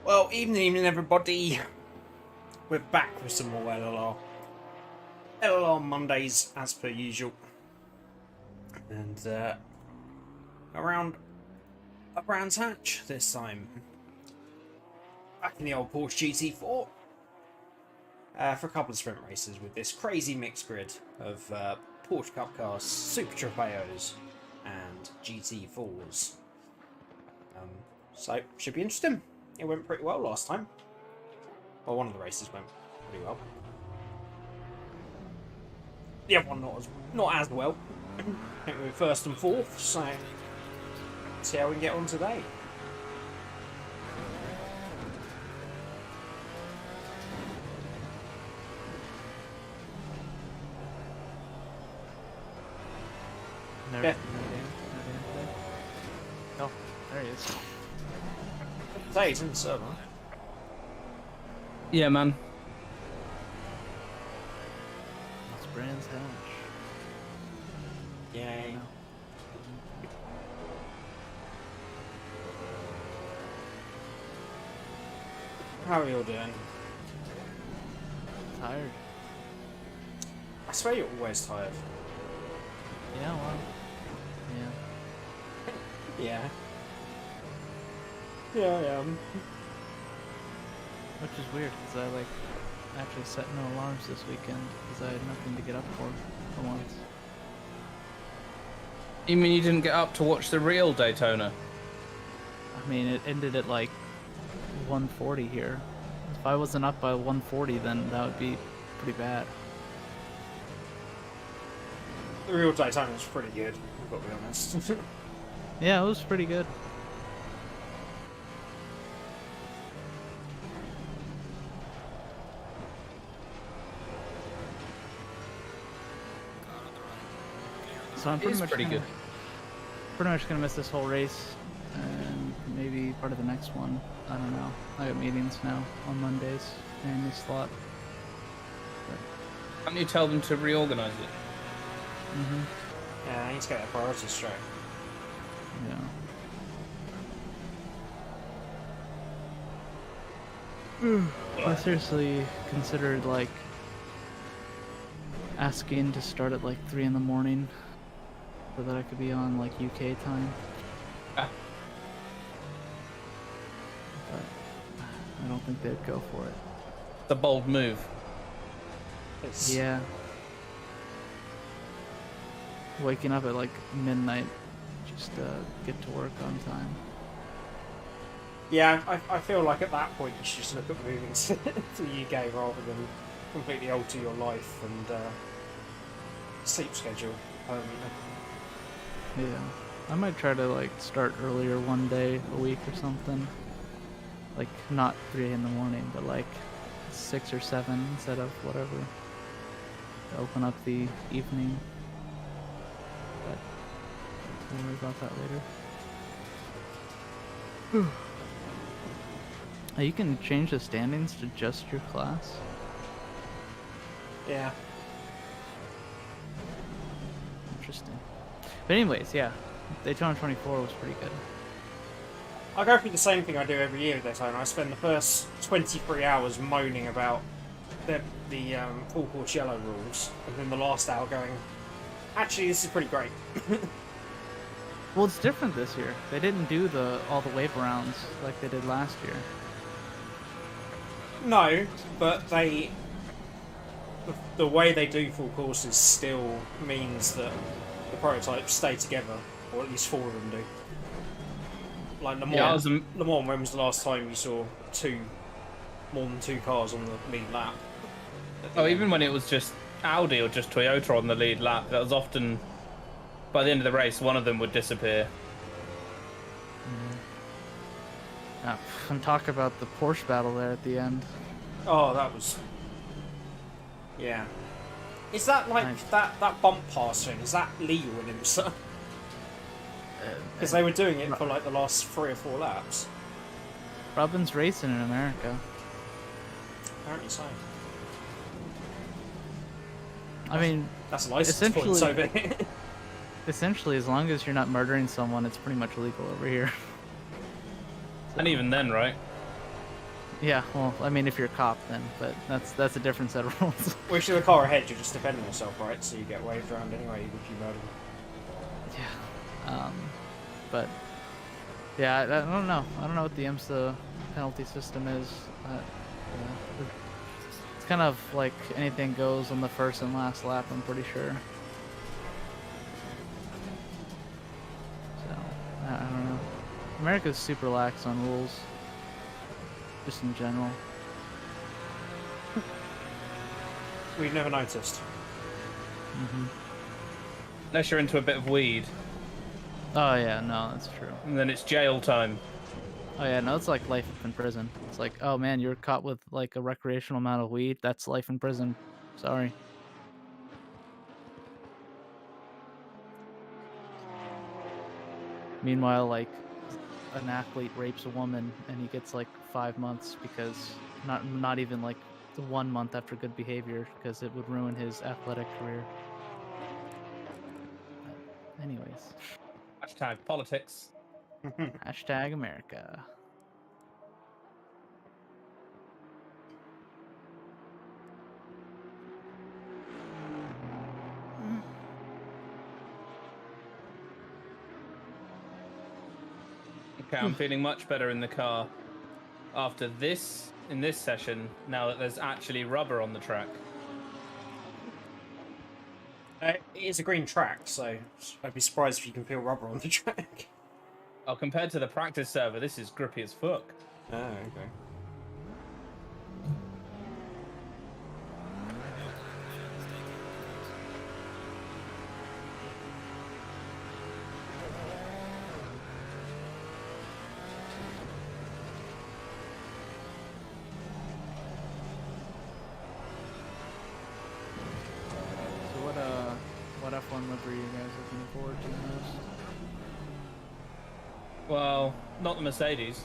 Well, evening everybody. We're back with some more LLR. LLR Mondays as per usual. And around a Brands Hatch this time. Back in the old Porsche GT4. For a couple of sprint races with this crazy mixed grid of Porsche Cup cars, Super Trofeos and GT4s. So, should be interesting. It went pretty well last time. Well, one of the races went pretty well. The other one not as well. I think we were first and fourth, so let's see how we can get on today. Yeah. Oh, there he is. Say he's in the server. Yeah, man. It's Brands Hatch. Yay. How are you all doing? Tired. I swear you're always tired. Yeah, well. Yeah. Yeah. Yeah, I am. Which is weird, because I, actually set no alarms this weekend, because I had nothing to get up for once. You mean you didn't get up to watch the real Daytona? I mean, it ended at, 1:40 here. If I wasn't up by 1:40, then that would be pretty bad. The real Daytona was pretty good, I've got to be honest. Yeah, it was pretty good. So I'm pretty much pretty good. Pretty much gonna miss this whole race, and maybe part of the next one. I don't know. I got meetings now on Mondays in this slot. Can't you tell them to reorganize it? Yeah, I need to get their priorities straight. Yeah. I seriously considered asking to start at 3 in the morning so that I could be on UK time. Ah. But I don't think they'd go for it. The bold move. It's, Yeah. Waking up at midnight just to get to work on time. Yeah, I feel like at that point you should just look at moving to the UK rather than completely alter your life and sleep schedule permanently. Yeah. I might try to start earlier one day a week or something. Not 3 in the morning, but 6 or 7 instead of whatever. To open up the evening. But we'll worry about that later. You can change the standings to just your class. Yeah. Interesting. But anyways, yeah. Daytona 24 was pretty good. I go through the same thing I do every year with Daytona. I spend the first 23 hours moaning about the full course yellow rules, and then the last hour going, actually this is pretty great. Well, it's different this year. They didn't do all the wave rounds like they did last year. No, but the way they do full courses still means that the prototypes stay together, or at least 4 of them do. Like Le Mans, Yeah, Le Mans, when was the last time you saw more than 2 cars on the lead lap? Oh, even when it was just Audi or just Toyota on the lead lap, that was often, by the end of the race, one of them would disappear. And talk about the Porsche battle there at the end. Oh, that was... Yeah. Is that Nice. that bump pass thing, is that legal in himself? Because they were doing it for the last 3 or 4 laps. Robin's racing in America. Apparently so. I mean, That's a license point, so essentially, as long as you're not murdering someone, it's pretty much legal over here. And even then, right? Yeah, well, I mean, if you're a cop, then, but that's a different set of rules. Well, if you're the car ahead, you're just defending yourself, right? So you get waved around anyway, even if you murder them. Yeah. But yeah, I don't know. I don't know what the IMSA penalty system is. It's kind of like anything goes on the first and last lap, I'm pretty sure. So, I don't know. America's super lax on rules, just in general. We've never noticed. Unless you're into a bit of weed, Oh yeah, no, that's true. and then it's jail time. Oh yeah, no, it's like life in prison. It's like, oh man, you're caught with like a recreational amount of weed. That's life in prison. Sorry. Meanwhile, like an athlete rapes a woman and he gets like 5 months because not even like 1 month after good behavior because it would ruin his athletic career. But anyways, Hashtag politics. hashtag America. Okay, I'm feeling much better in the car after this, in this session, now that there's actually rubber on the track. It is a green track, so I'd be surprised if you can feel rubber on the track. Oh, compared to the practice server, this is grippy as fuck. Oh, okay. What F1 livery are you guys looking forward to most? Well, not the Mercedes.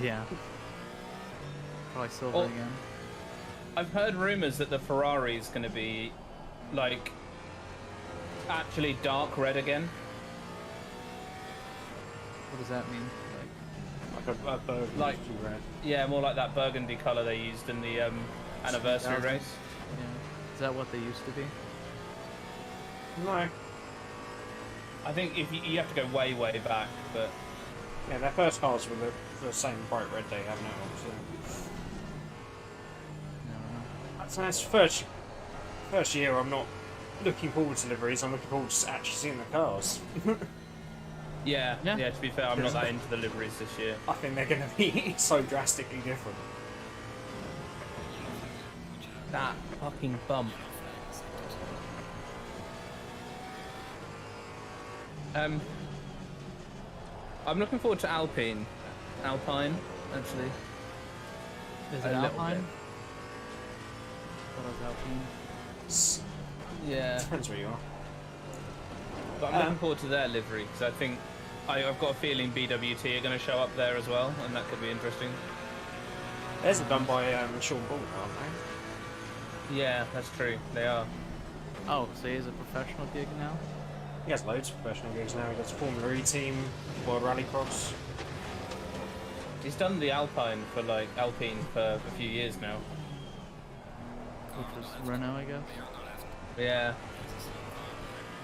Yeah. Probably silver Oh. again. I've heard rumors that the Ferrari is going to be, like, actually dark red again. What does that mean? Like a burgundy Like- red. Yeah, more like that burgundy colour they used in the anniversary 2000s? race. Yeah. Is that what they used to be? No. I think if you have to go way, way back, but Yeah, their first cars were the same bright red they have now. So. Never know. That's nice. First year, I'm not looking forward to liveries. I'm looking forward to actually seeing the cars. yeah, Yeah. to be fair, I'm not that into the liveries this year. I think they're going to be so drastically different. That fucking bump. I'm looking forward to Alpine, actually. Is A it little Alpine? bit. What is Alpine? Yeah, Depends where you are. but I'm looking forward to their livery because I think I've got a feeling BWT are going to show up there as well, and that could be interesting. Theirs are done by Sean Paul, aren't they? Yeah, that's true. They are. Oh, so he's a professional gig now? He has loads of professional gigs now. He does Formula E team, World Rallycross. He's done the Alpine for a few years now. Which was Renault, I guess? Yeah.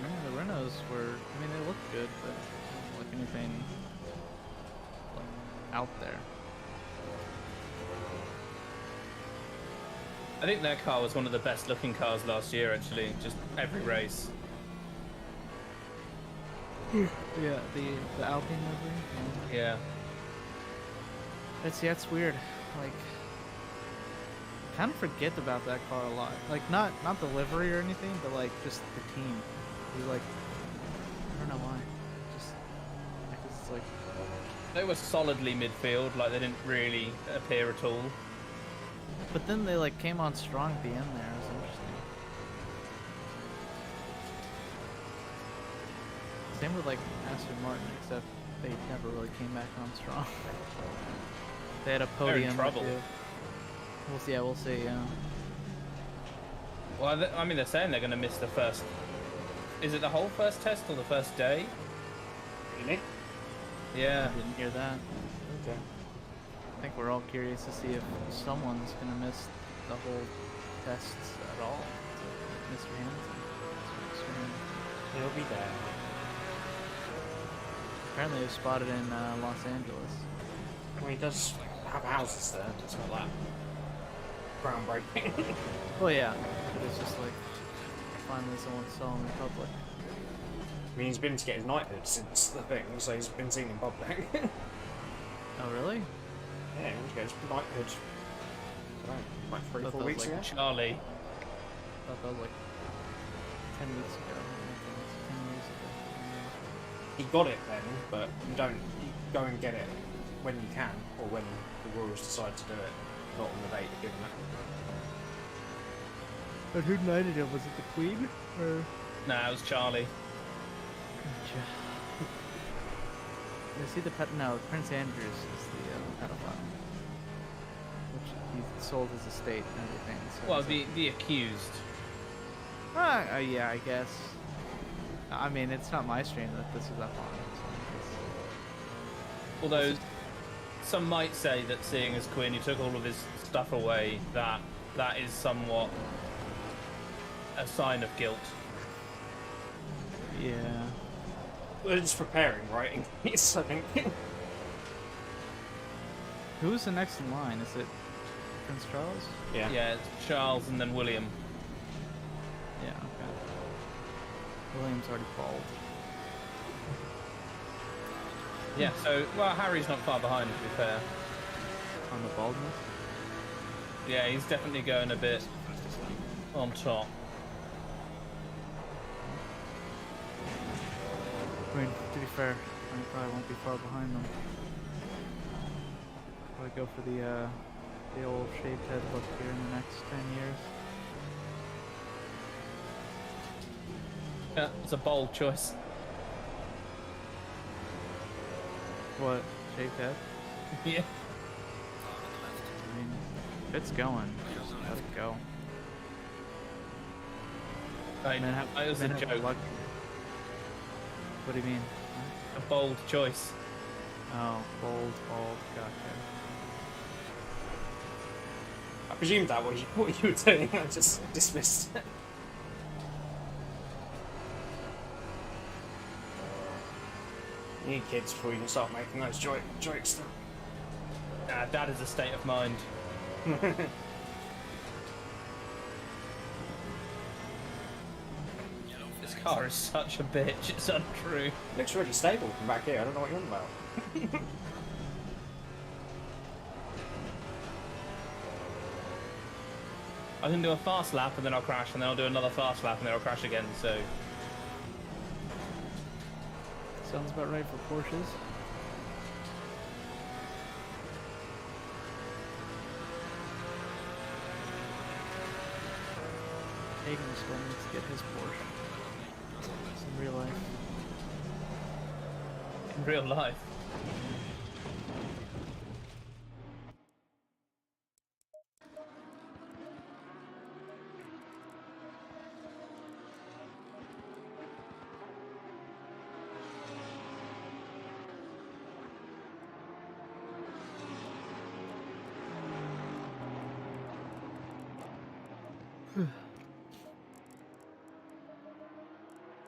Yeah, the Renaults were, I mean, they looked good, but not like anything like, out there. I think their car was one of the best looking cars last year, actually. Just every race. Yeah, the Alpine livery? Yeah. That's weird. Like, kind of forget about that car a lot. Like, not the livery or anything, but like just the team. We like, I don't know why. Just, it's like, They were solidly midfield, like they didn't really appear at all. but then they like came on strong at the end there. It was interesting. Same with like Aston Martin, except they never really came back on strong. They had a They're in podium. trouble. We'll see. Yeah, we'll see. Yeah. Well, I mean, they're saying they're going to miss the first. Is it the whole first test or the first day? Really? Yeah. I didn't hear that. Okay. I think we're all curious to see if someone's gonna miss the whole tests at all. Mr. Hamilton. He'll be there. Apparently, it was spotted in Los Angeles. Well, he does have houses there. It's not that groundbreaking. Well, yeah, but it's just like finally someone saw him in public. I mean, he's been to get his knighthood since the thing, so he's been seen in public. Oh, really? Yeah, he went to get his knighthood. I don't know, like 3 or Thought 4 that was weeks like ago. Charlie. I thought that was like 10 weeks ago. I think it's 10 years ago. He got it then, but you go and get it when you can, or when the Royals decide to do it, not on the date you're given it. But who knighted him? Was it the Queen? Or... Nah, it was Charlie. Is he the pet? No, Prince Andrews is the pedophile. Which he sold his estate and everything. So Well, it's the accused. yeah, I guess. I mean, it's not my stream that this is up on. So Although, some might say that seeing as Quinn, he took all of his stuff away, that is somewhat a sign of guilt. yeah. They're just preparing, right? In case, I think. Who's the next in line? Is it Prince Charles? Yeah. Yeah, it's Charles and then William. Yeah, okay. William's already bald. Yeah, so, well, Harry's not far behind, to be fair. On the baldness? Yeah, he's definitely going a bit on top. I mean, to be fair, I probably won't be far behind them. Probably go for the old shaved head look here in the next 10 years. Yeah, it's a bold choice. What? Shaved head? Yeah. I mean, if it's going, just let it go. It was a men have joke. luck. What do you mean? A bold choice. Oh, bald, gotcha. I presumed that what you were doing. I just dismissed it. You need kids before you can start making those jokes. Nah, that is a state of mind. This car is such a bitch, it's untrue. Looks really stable from back here. I don't know what you're on about. I can do a fast lap and then I'll crash, and then I'll do another fast lap and then I'll crash again, so... Sounds about right for Porsches. Hagen still needs to get his Porsche. In real life. In real life.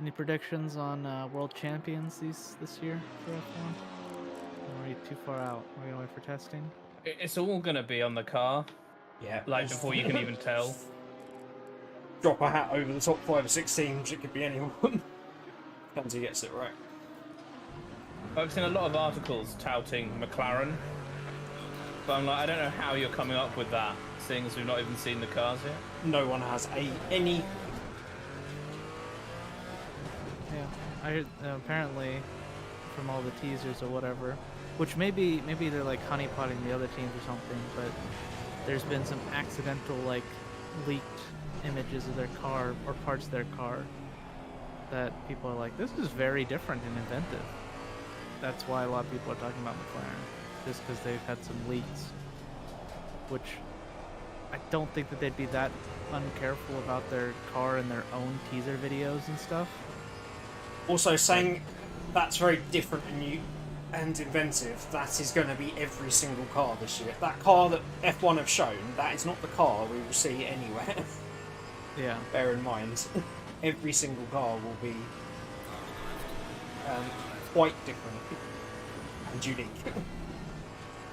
Any predictions on world champions this year for F1? Or are you too far out? Are we gonna wait for testing? It's all gonna be on the car, Yeah. like before you can even tell. Drop a hat over the top 5 or 6 teams. It could be anyone. Depends who gets it right. I've seen a lot of articles touting McLaren, but I'm like, I don't know how you're coming up with that, seeing as we've not even seen the cars yet. No one has any. Yeah, I heard apparently from all the teasers or whatever, which maybe they're like honeypotting the other teams or something, but there's been some accidental like leaked images of their car or parts of their car that people are like, this is very different and inventive. That's why a lot of people are talking about McLaren, just because they've had some leaks, which I don't think that they'd be that uncareful about their car and their own teaser videos and stuff. Also saying that's very different and and inventive, that is going to be every single car this year. That car that F1 have shown, that is not the car we will see anywhere. Yeah. Bear in mind, every single car will be quite different and unique.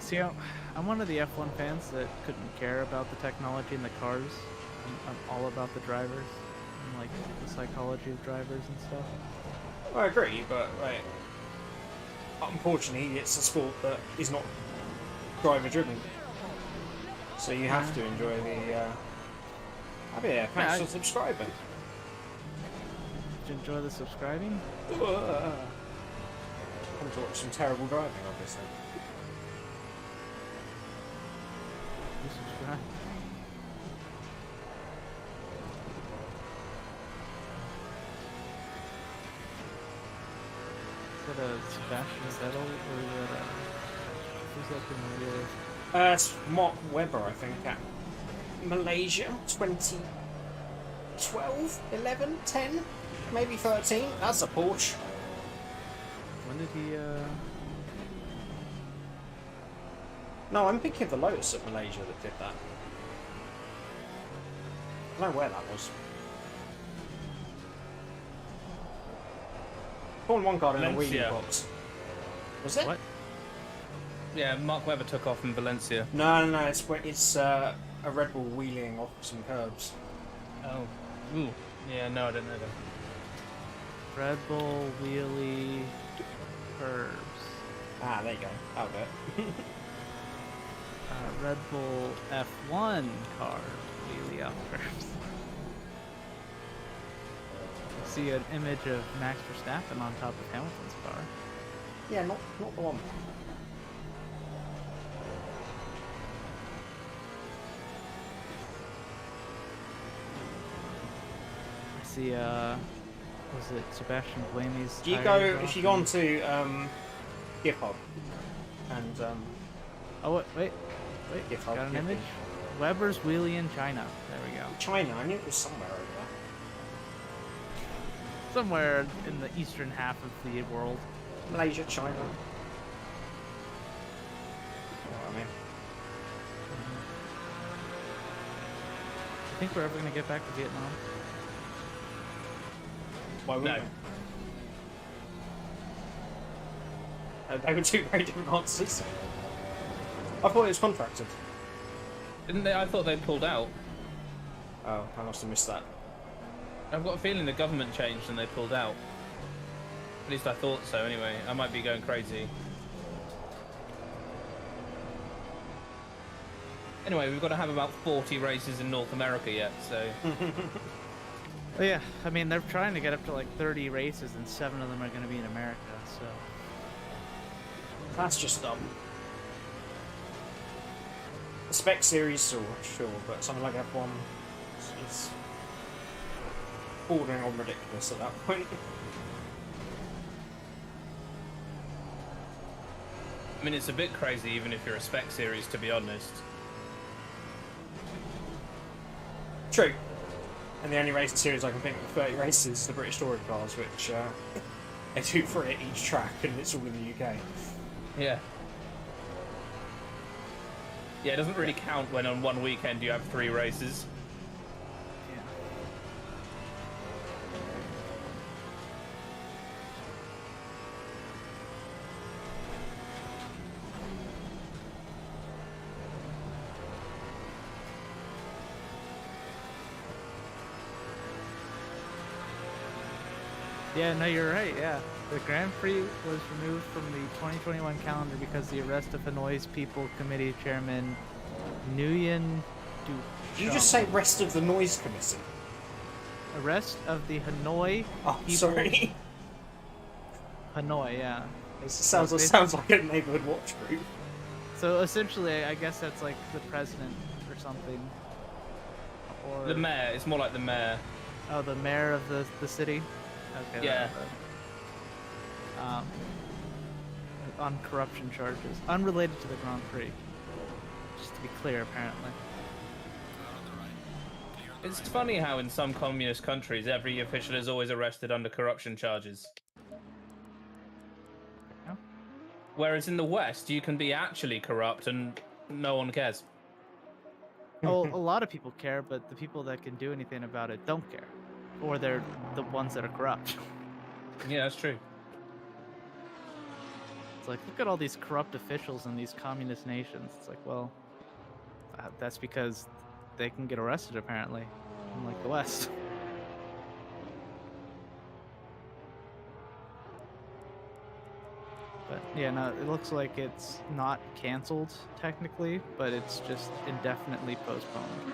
See, I'm one of the F1 fans that couldn't care about the technology in the cars. I'm all about the drivers and like the psychology of drivers and stuff. I agree, but like, unfortunately, it's a sport that is not driver-driven, so you have to enjoy the. Oh yeah, thanks for subscribing. Did you enjoy the subscribing? Come to watch some terrible driving, obviously. You subscribe. Is that a Sebastian Vettel or is that who's that in the wheel? It's Mark Webber, I think, at Malaysia, 2012, 11, 10, maybe 13. That's a Porsche. When did he No, I'm thinking of the Lotus at Malaysia that did that. I don't know where that was. Formula 1 car in a wheelie Valencia. box. Was it? What? Yeah, Mark Webber took off in Valencia. No, it's a Red Bull wheeling off some curbs. Oh. Ooh. Yeah, no, I don't know that. Red Bull wheelie curves? Ah, there you go. That'll do it. Red Bull F1 car wheelie up curves. See an image of Max Verstappen on top of Hamilton's car. Yeah, not the one. I see, was it Sebastian Buemi's? Do you go if you go onto GitHub and Oh wait, GitHub, got an yeah. image. Weber's wheelie in China. There we go. China, I knew it was somewhere over there. Somewhere in the eastern half of the world. Malaysia, China. You know what I mean? I think we're ever gonna get back to Vietnam. Why wouldn't No. they? They were two very different answers. I thought it was contracted. Didn't they? I thought they pulled out. Oh, I must have missed that. I've got a feeling the government changed and they pulled out. At least I thought so anyway. I might be going crazy. Anyway, we've got to have about 40 races in North America yet, so... Oh yeah, I mean they're trying to get up to like 30 races, and 7 of them are going to be in America. So That's just dumb. The spec series, sure, but something like F1 is bordering on ridiculous at that point. I mean, it's a bit crazy even if you're a spec series, to be honest. True. And the only racing series I can think of 30 races is the British Touring cars, which they do 3 at each track, and it's all in the UK. Yeah. Yeah, it doesn't really count when on one weekend you have 3 races. yeah. Yeah, no, you're right. Yeah, the Grand Prix was removed from the 2021 calendar because the arrest of Hanoi's People Committee Chairman Nguyen Du. Did you just say rest of the noise committee? Arrest of the Hanoi Oh, People. sorry. Hanoi, yeah. It sounds like a neighborhood watch group. So essentially, I guess that's like the president or something. Or The mayor, it's more like the mayor. oh, the mayor of the city. Okay. Yeah. On corruption charges, unrelated to the Grand Prix. Just to be clear, apparently. It's funny how in some communist countries every official is always arrested under corruption charges. Whereas in the West, you can be actually corrupt and no one cares. Oh, a lot of people care, but the people that can do anything about it don't care, or they're the ones that are corrupt. Yeah, that's true. It's like, look at all these corrupt officials in these communist nations. It's like, well, that's because they can get arrested, apparently, unlike the West. But yeah, no, it looks like it's not canceled technically, but it's just indefinitely postponed.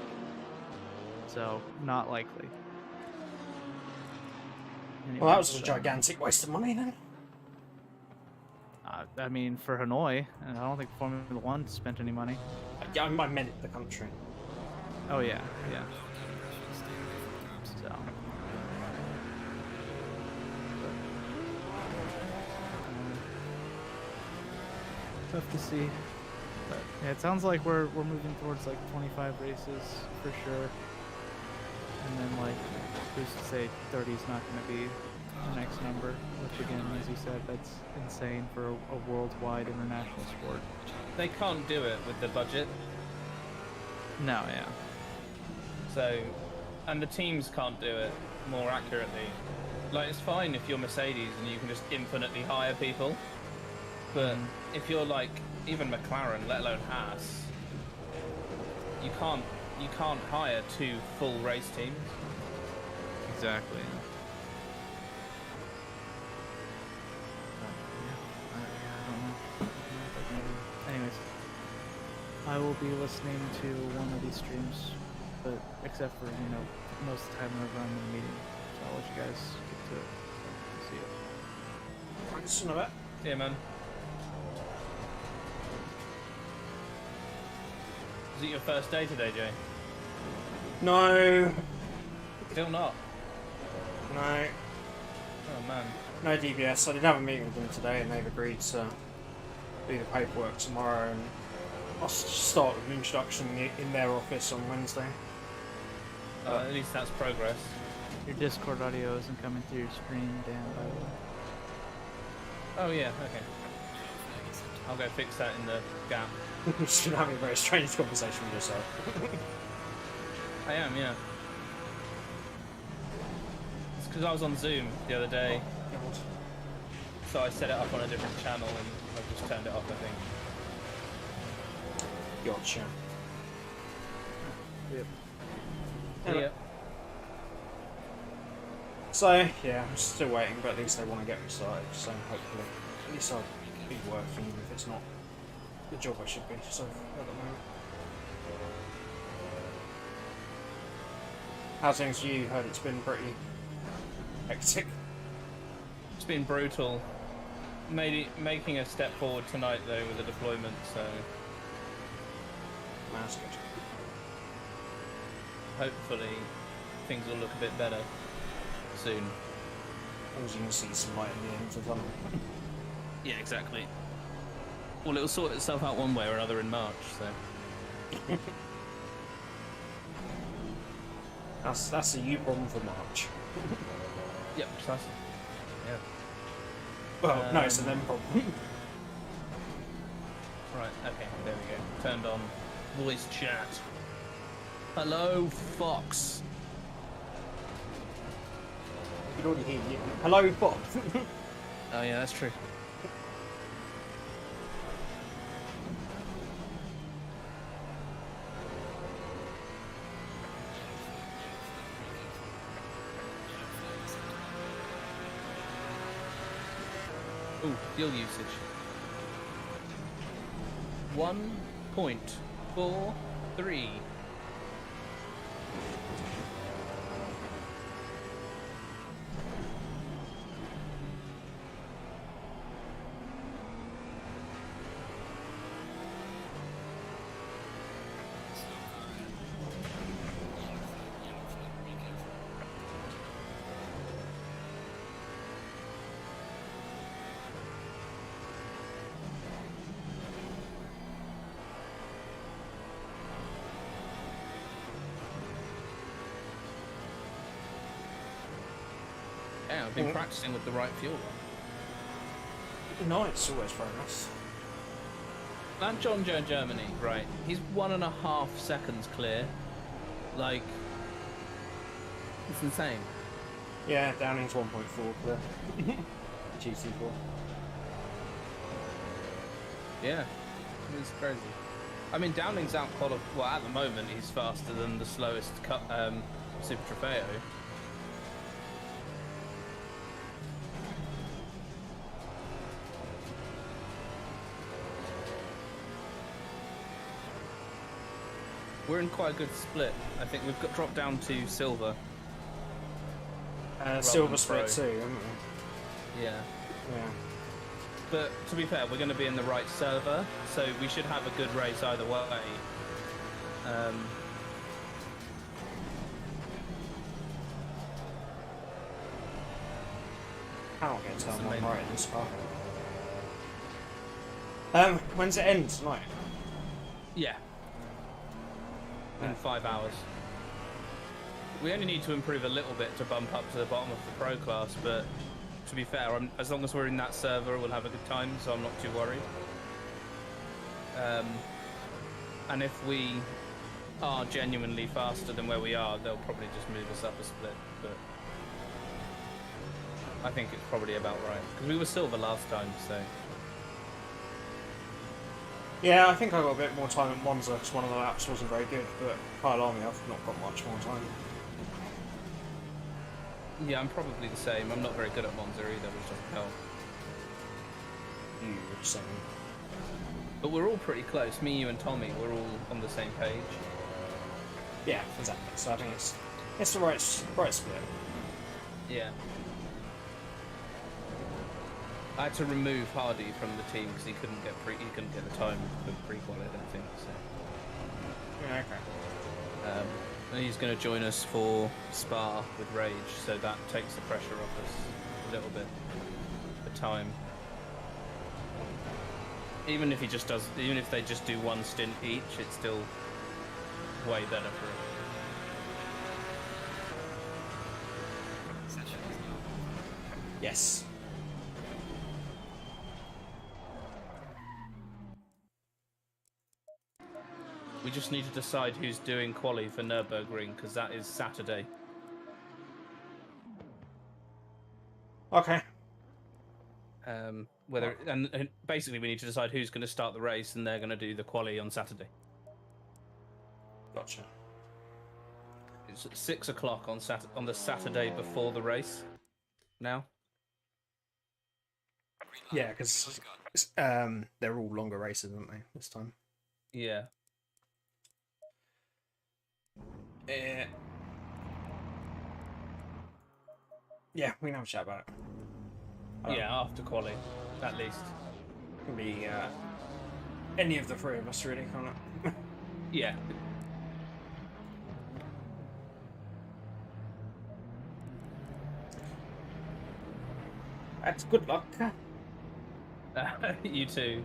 So, not likely. Well, that was Anyways, a gigantic waste of money then. I mean, for Hanoi, and I don't think Formula One spent any money. Yeah, I meant the country. Oh yeah, yeah. So. Tough to see. But yeah, it sounds like we're moving towards like 25 races for sure. And then like, who's to say 30 is not going to be the next number? Which again, as you said, that's insane for a worldwide international sport. They can't do it with the budget. No, yeah. So, and the teams can't do it more accurately. Like, it's fine if you're Mercedes and you can just infinitely hire people. But if you're like even McLaren, let alone Haas, you can't hire 2 full race teams. Exactly. Anyways, I will be listening to one of these streams, but except for, you know, most of the time whenever I'm in a meeting. So I'll let you guys get to it. See you. Thanks for that. Yeah, man. Is it your first day today, Jay? No. Still not. No. Oh man. No DBS. I did have a meeting with them today and they've agreed to do the paperwork tomorrow and I'll start with an introduction in their office on Wednesday. At least that's progress. Your Discord audio isn't coming through your screen, Dan, by the way. Oh yeah, okay. I'll go fix that in the gap. You're just gonna have a very strange conversation with yourself. I am, yeah. It's because I was on Zoom the other day, God. so I set it up on a different channel and I've just turned it off, I think. Gotcha. Yep. Anyway. Yeah. So, yeah, I'm still waiting, but at least they want to get me started, so hopefully, at least I'll be working if it's not the job I should be, so, at the moment. How's things for you? Heard it's been pretty hectic. It's been brutal. Making a step forward tonight, though, with the deployment, so That's good. hopefully things will look a bit better soon. As long as you can see some light in the end of the tunnel. Yeah, exactly. Well, it'll sort itself out one way or another in March, so... That's a you problem for March. Yep, precisely. Yeah. Well, no, it's a them problem. Right, okay, there we go. Turned on voice chat. Hello, Fox. You can already hear you. Hello, Bob. Oh yeah, that's true. Ooh, fuel usage. 1.43. Yeah, I've been practicing with the right fuel. Nice, always progress. That John Joe in Germany, right? He's 1.5 seconds clear. Like, it's insane. Yeah, Downing's 1.4 clear. GT4. Yeah, it's crazy. I mean, Downing's out qualified. Well, at the moment, he's faster than the slowest Super Trofeo. We're in quite a good split. I think we've got dropped down to silver. Silver than split pro. too, haven't we? Yeah. Yeah. But to be fair, we're going to be in the right server, so we should have a good race either way. Can't get turn the one main right one. in this car. When's it end tonight? Yeah. In 5 hours. We only need to improve a little bit to bump up to the bottom of the pro class, but to be fair, as long as we're in that server, we'll have a good time, so I'm not too worried. And if we are genuinely faster than where we are, they'll probably just move us up a split, but I think it's probably about right. Because we were silver last time, so... Yeah, I think I got a bit more time at Monza because one of the laps wasn't very good, but Kyle Army I've not got much more time. Yeah, I'm probably the same. I'm not very good at Monza either, which doesn't help. You were saying. But we're all pretty close. Me, you and Tommy, we're all on the same page. Yeah, exactly. So I think it's the right split. Yeah. I had to remove Hardy from the team because he couldn't get the time for pre-qual, I don't think. So. Yeah, okay. And he's going to join us for Spa with Rage, so that takes the pressure off us a little bit for time. Even if they just do one stint each, it's still way better for him. Yes. We just need to decide who's doing quali for Nürburgring, because that is Saturday. Okay. And basically we need to decide who's going to start the race, and they're going to do the quali on Saturday. Gotcha. It's at 6 o'clock on the Saturday before the race. Now. Yeah, because they're all longer races, aren't they, this time? Yeah. Yeah, we can have a chat about it. Yeah, after quali, at least. It can be any of the three of us, really, can't it? Yeah. That's good luck. You too.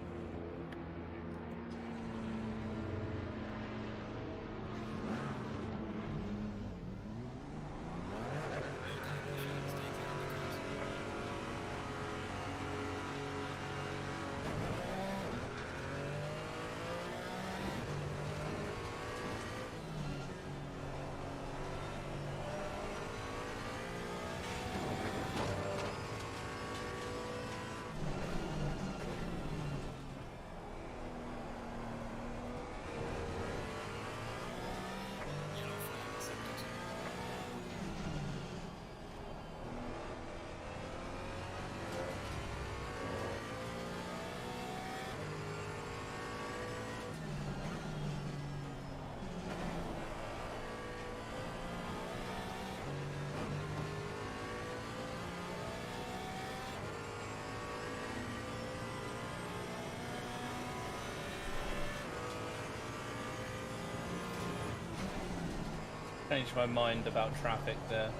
Changed my mind about traffic there.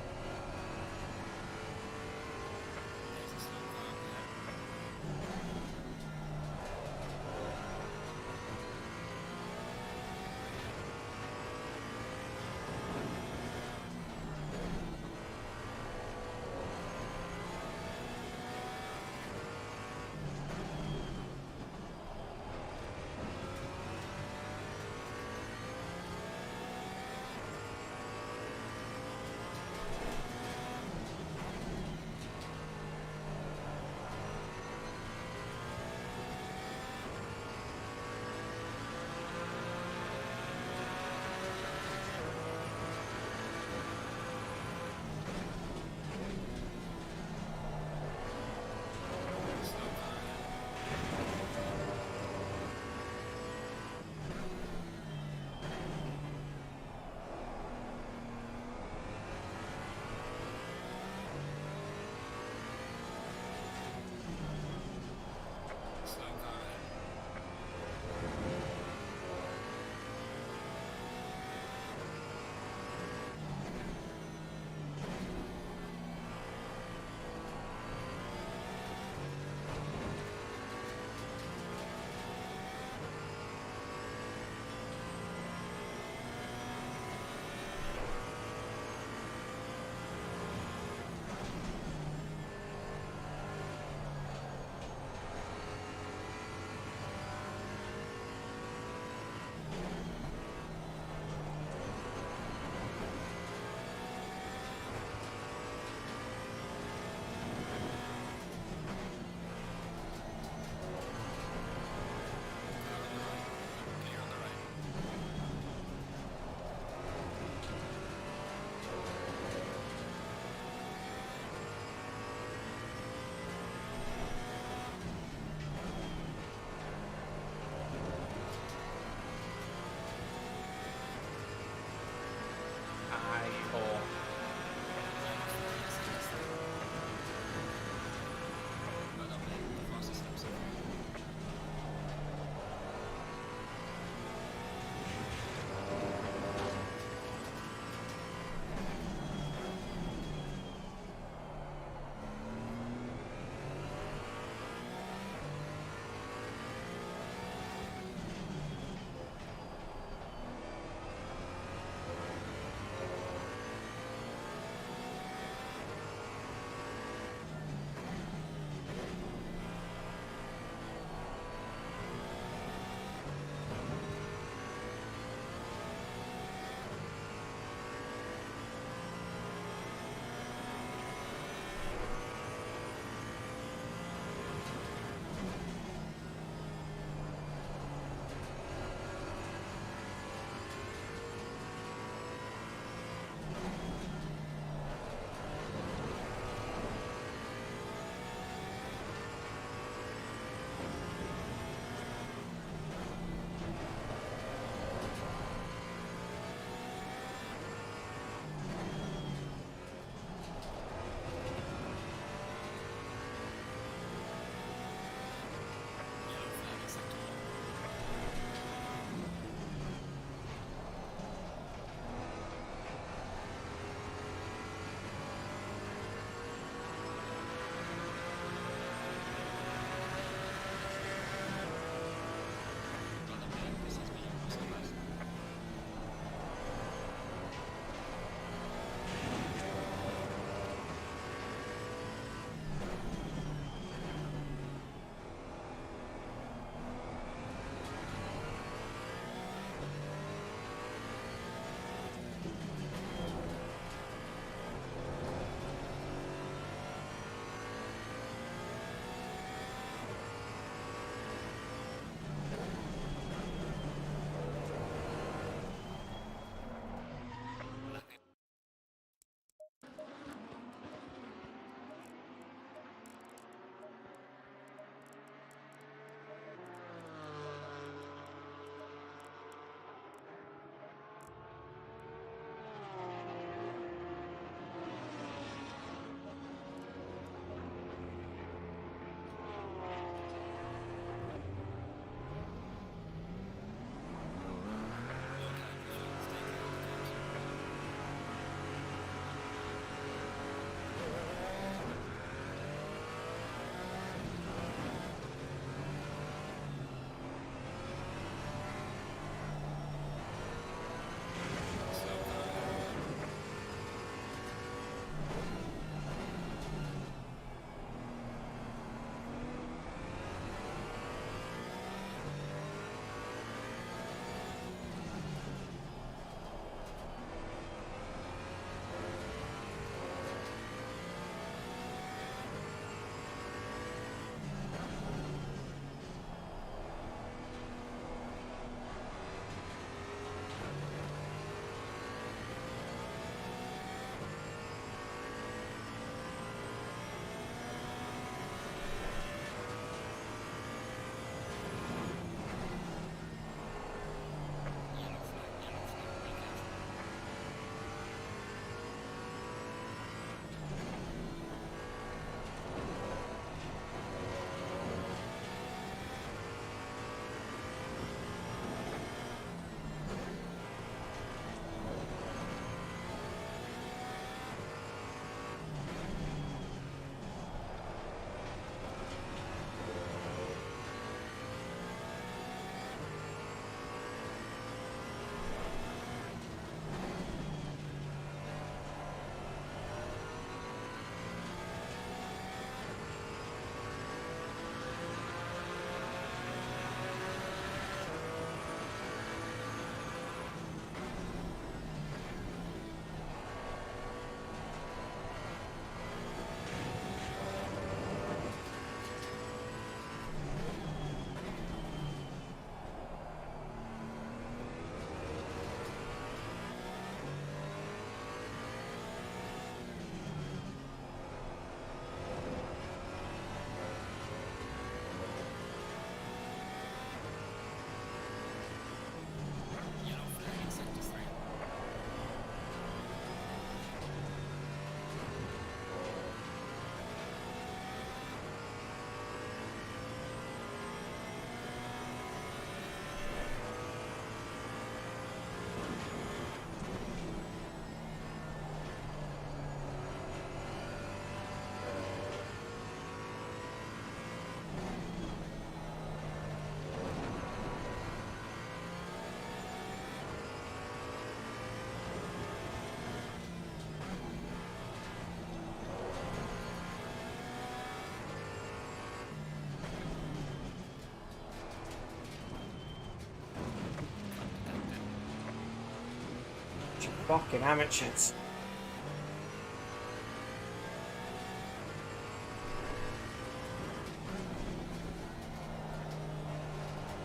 Fucking amateurs.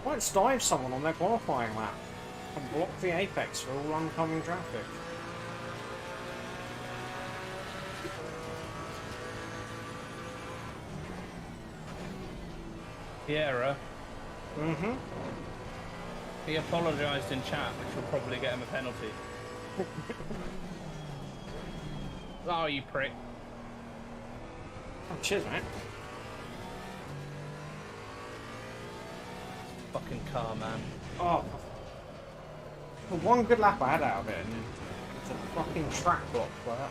Let's dive someone on their qualifying lap and block the apex for all oncoming traffic. Sierra. Mm-hmm. He apologised in chat, which will probably get him a penalty. Oh, you prick. Oh, cheers, mate. Fucking car, man. Oh. The one good lap I had out of it, and it's a fucking track block for that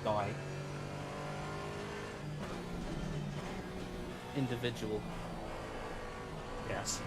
guy. Individual. Yes.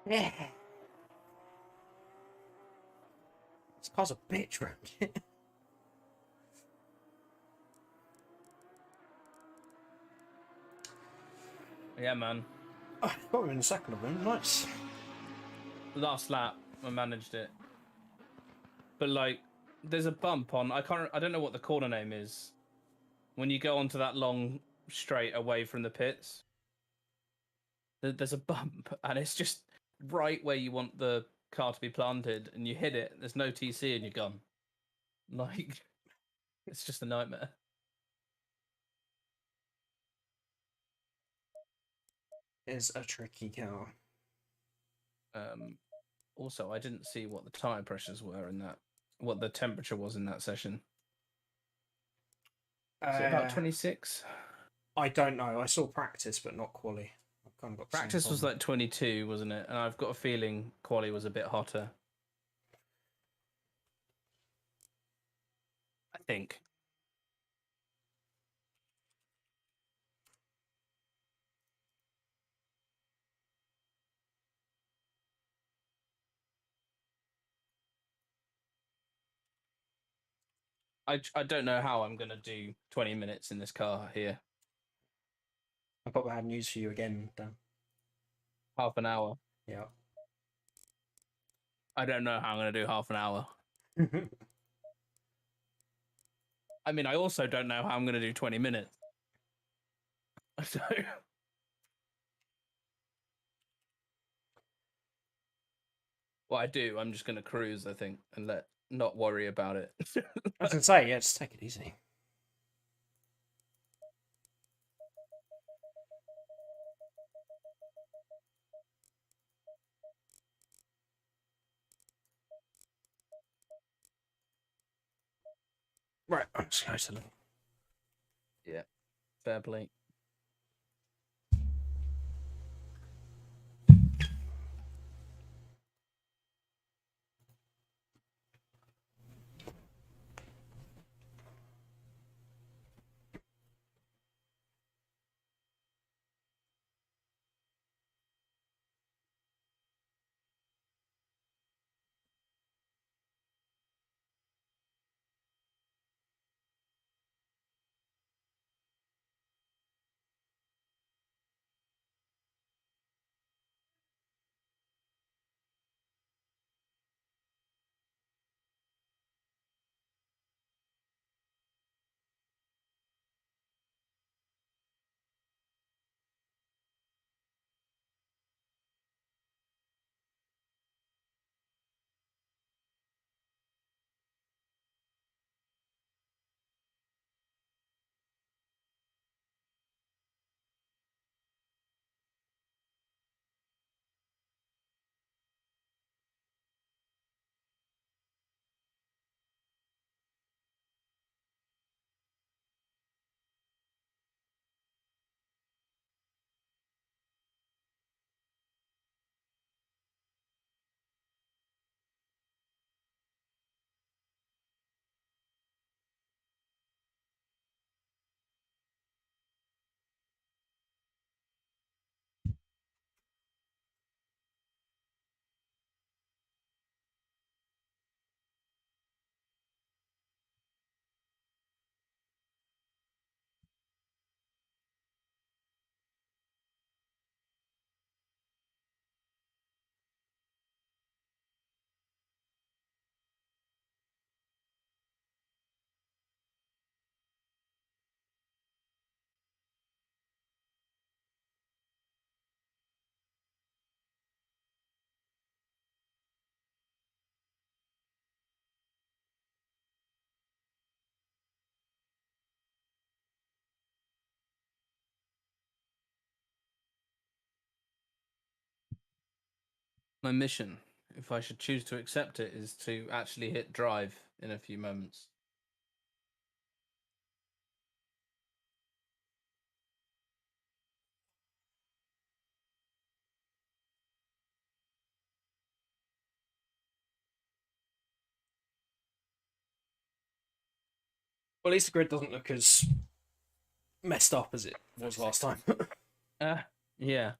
Yeah. This car's a bitch round here. Yeah, man. Oh, got him in a second of them. Nice. Last lap, I managed it. But like, there's a bump on. I don't know what the corner name is. When you go onto that long straight away from the pits, there's a bump, and it's just right where you want the car to be planted, and you hit it. There's no TC, and you're gone. Like, it's just a nightmare. Is a tricky car. Also, I didn't see what the tire pressures were in that, what the temperature was in that session. Is it about 26? I don't know. I saw practice, but not quali. I've kind of got Practice was like 22, wasn't it? And I've got a feeling quali was a bit hotter. I think. I don't know how I'm going to do 20 minutes in this car here. I've got bad news for you again, Dan. Half an hour. Yeah. I don't know how I'm going to do half an hour. I mean, I also don't know how I'm going to do 20 minutes. So... Well, I do. I'm just going to cruise, I think, and not worry about it. I was going to say, yeah, just take it easy. Right, I'm just going to... Yeah, fair play. My mission, if I should choose to accept it, is to actually hit drive in a few moments. Well, at least the grid doesn't look as messed up as it was last time. Yeah.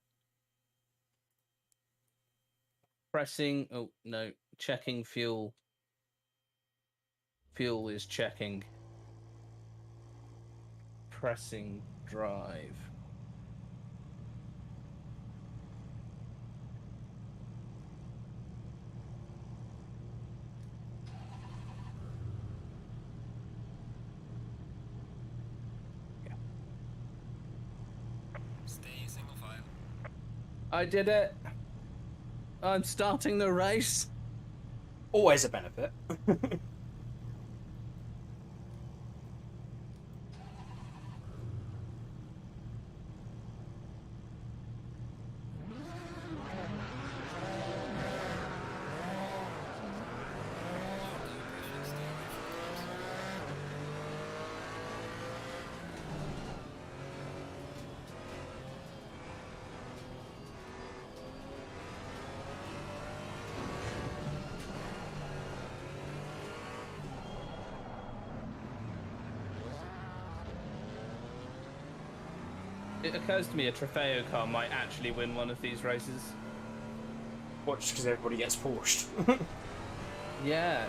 Pressing. Oh no, checking fuel. Fuel is checking. Pressing drive. Stay single file. I did it. I'm starting the race. Always a benefit. It occurs to me a Trofeo car might actually win one of these races. What, just because everybody gets Porsche? Yeah,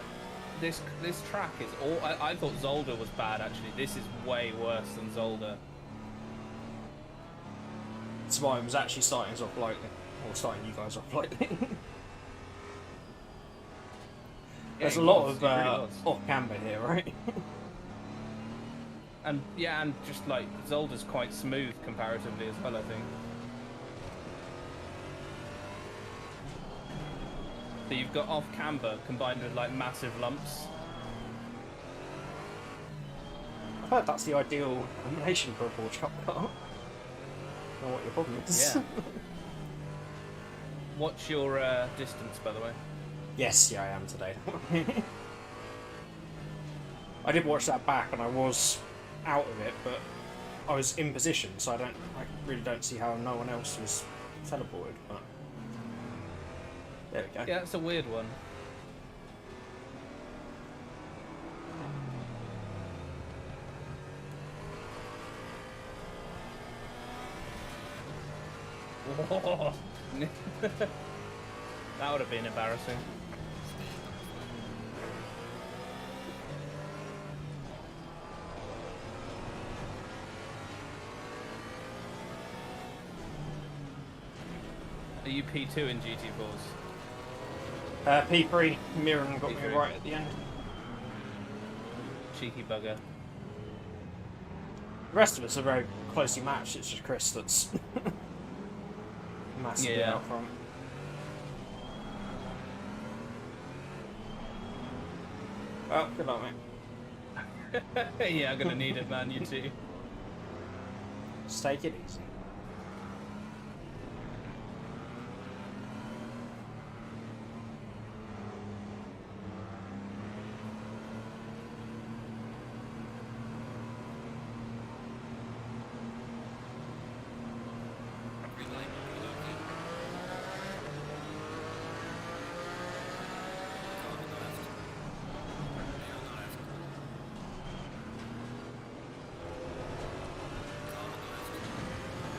this track is all. I thought Zolder was bad actually. This is way worse than Zolder. Smine was actually starting us off lightly. Or starting you guys off lightly. There's a lot of off camber here, right? And yeah, and just like Zolder's quite smooth comparatively as well, I think. So you've got off camber combined with like massive lumps. I've heard that's the ideal combination for a Porsche Cup car. I don't know what your problem is. Yeah. What's your distance, by the way? Yes, yeah, I am today. I did watch that back and I was out of it, but I was in position, so I really don't see how no one else was teleported, but there we go. Yeah, it's a weird one. Whoa. That would have been embarrassing. Are you P2 in GT4s? P3, Mirren got me P3. right at the end. Cheeky bugger. The rest of us are very closely matched, it's just Chris that's massively Yeah. out front. Well, good luck, mate. Yeah, I'm gonna need it, man. You too. Just take it easy. Green light, relocate. Car on the left. Clear on the left. Car on the left.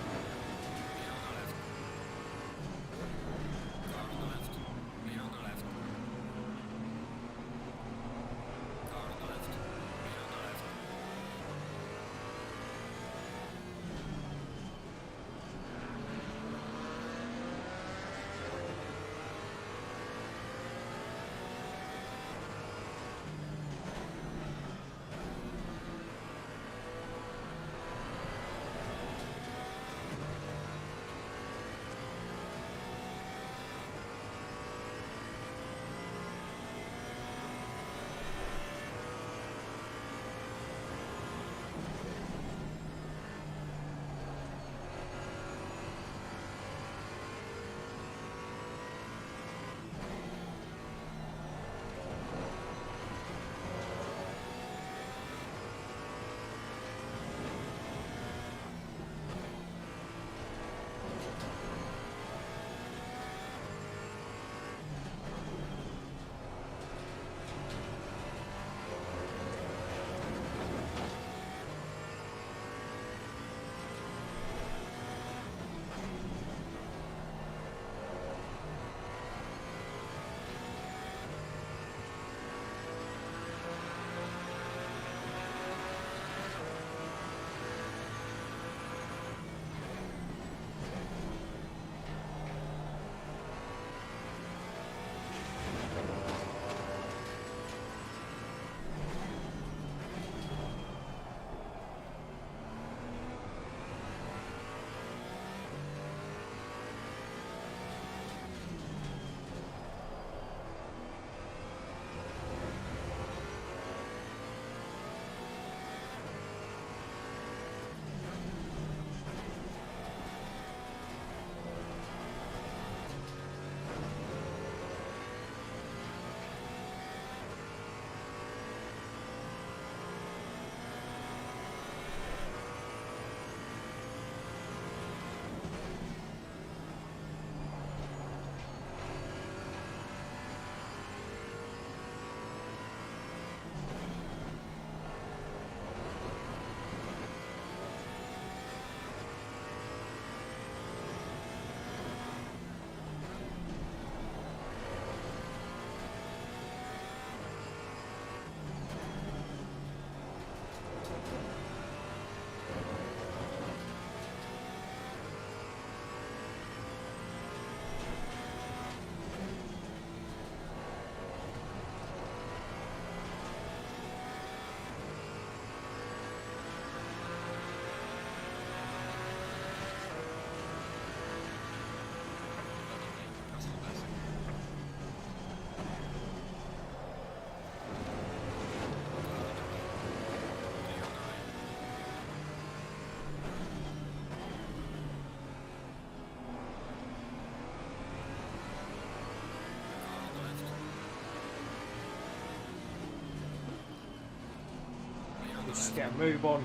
Let's get a move on.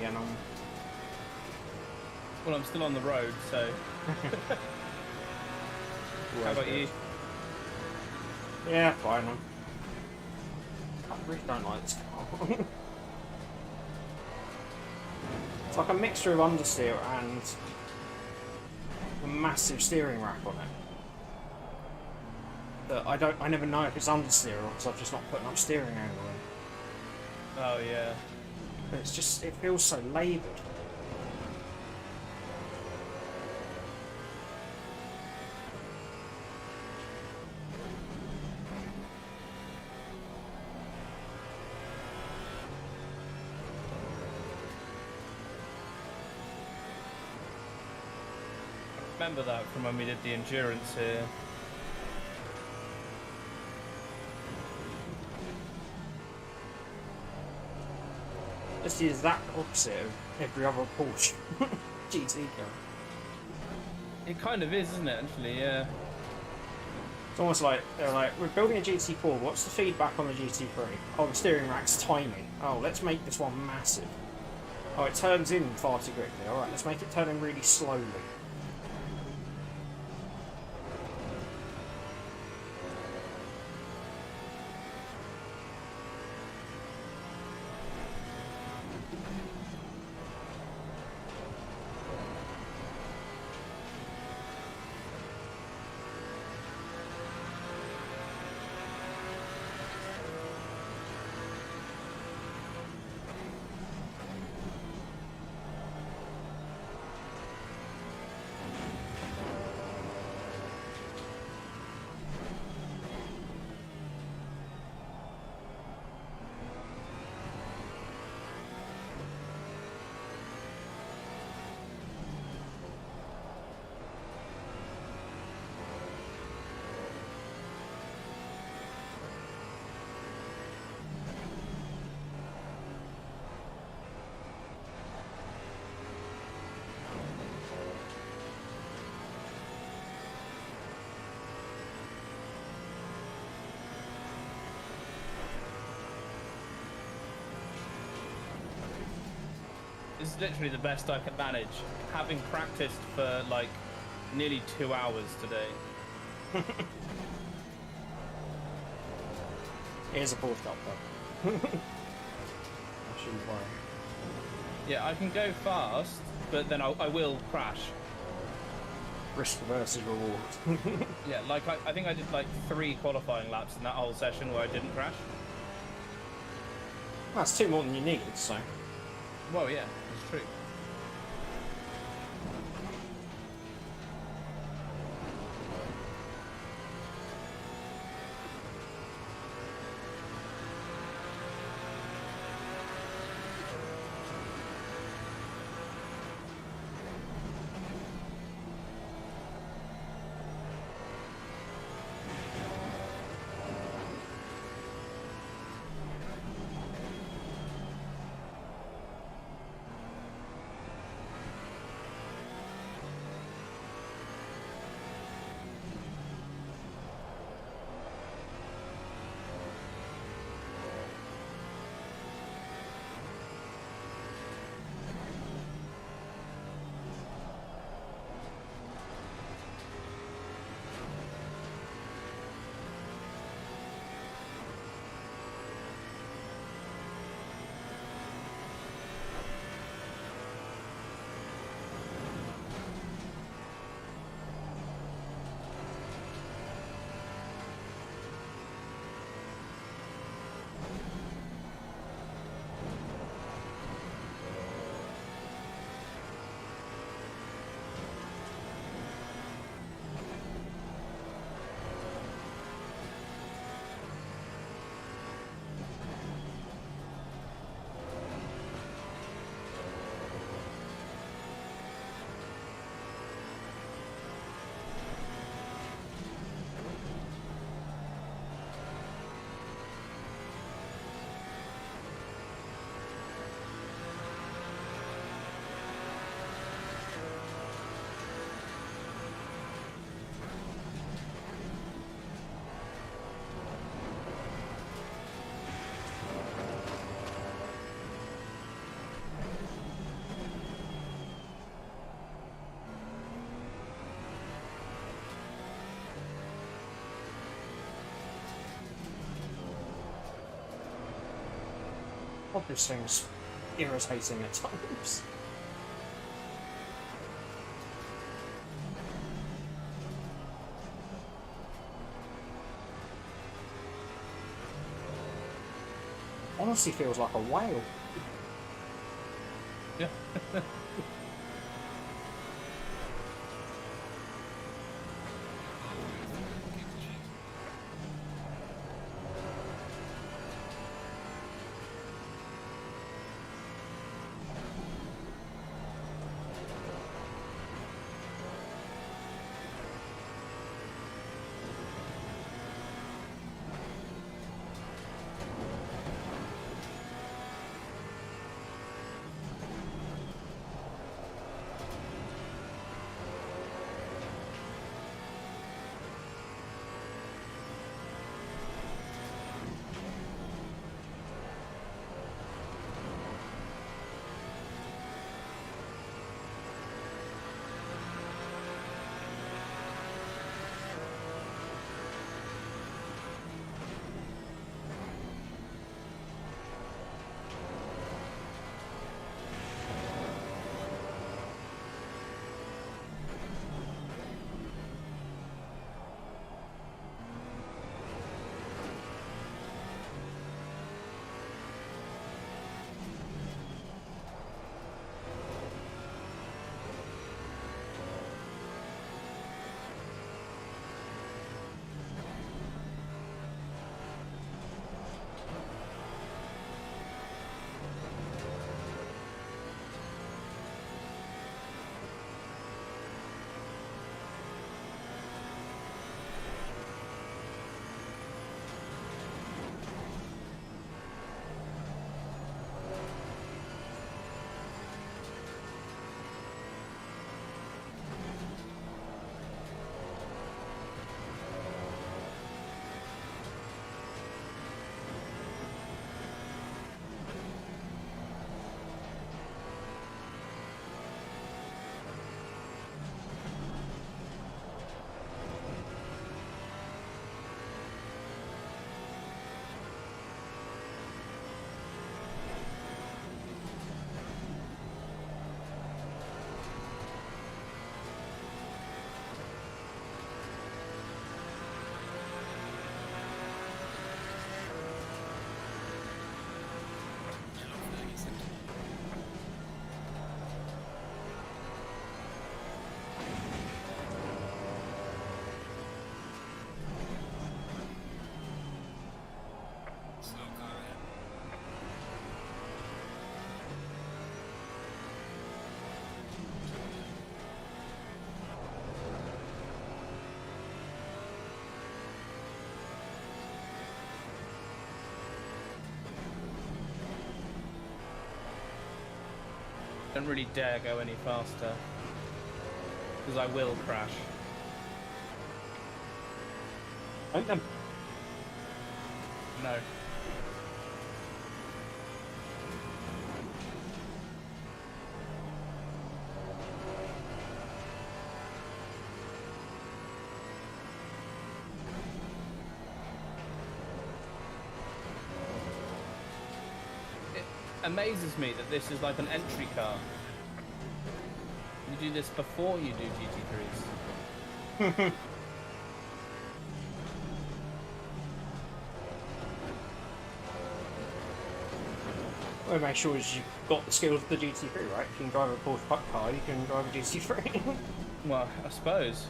getting on? Well, I'm still on the road, so. How about you? Yeah, fine. I really don't like this car. It's like a mixture of understeer and a massive steering rack on it. But I never know if it's understeer or because I've just not put enough steering angle in. Oh yeah. But it's just, it feels so laboured. Remember that from when we did the endurance here. Just use that opposite of every other Porsche GT car. It kind of is, isn't it? Actually, yeah. It's almost like they're like, we're building a GT4. What's the feedback on the GT3? Oh, the steering rack's tiny. Oh, let's make this one massive. Oh, it turns in far too quickly. All right, let's make it turn in really slowly. This is literally the best I can manage, having practiced for like nearly 2 hours today. Here's a Porsche Cup though. I shouldn't worry. Yeah, I can go fast, but then I will crash. Risk versus reward. Yeah, like I think I did like 3 qualifying laps in that whole session where I didn't crash. That's 2 more than you needed, so. Well, yeah, it's true. God, this thing's irritating at times. Honestly feels like a whale. Yeah. Don't really dare go any faster, because I will crash. Don't them. No. It amazes me that this is like an entry car. You do this before you do GT3s. Well, make sure you've got the skills of the GT3, right? If you can drive a Porsche puck car, you can drive a GT3. Well, I suppose.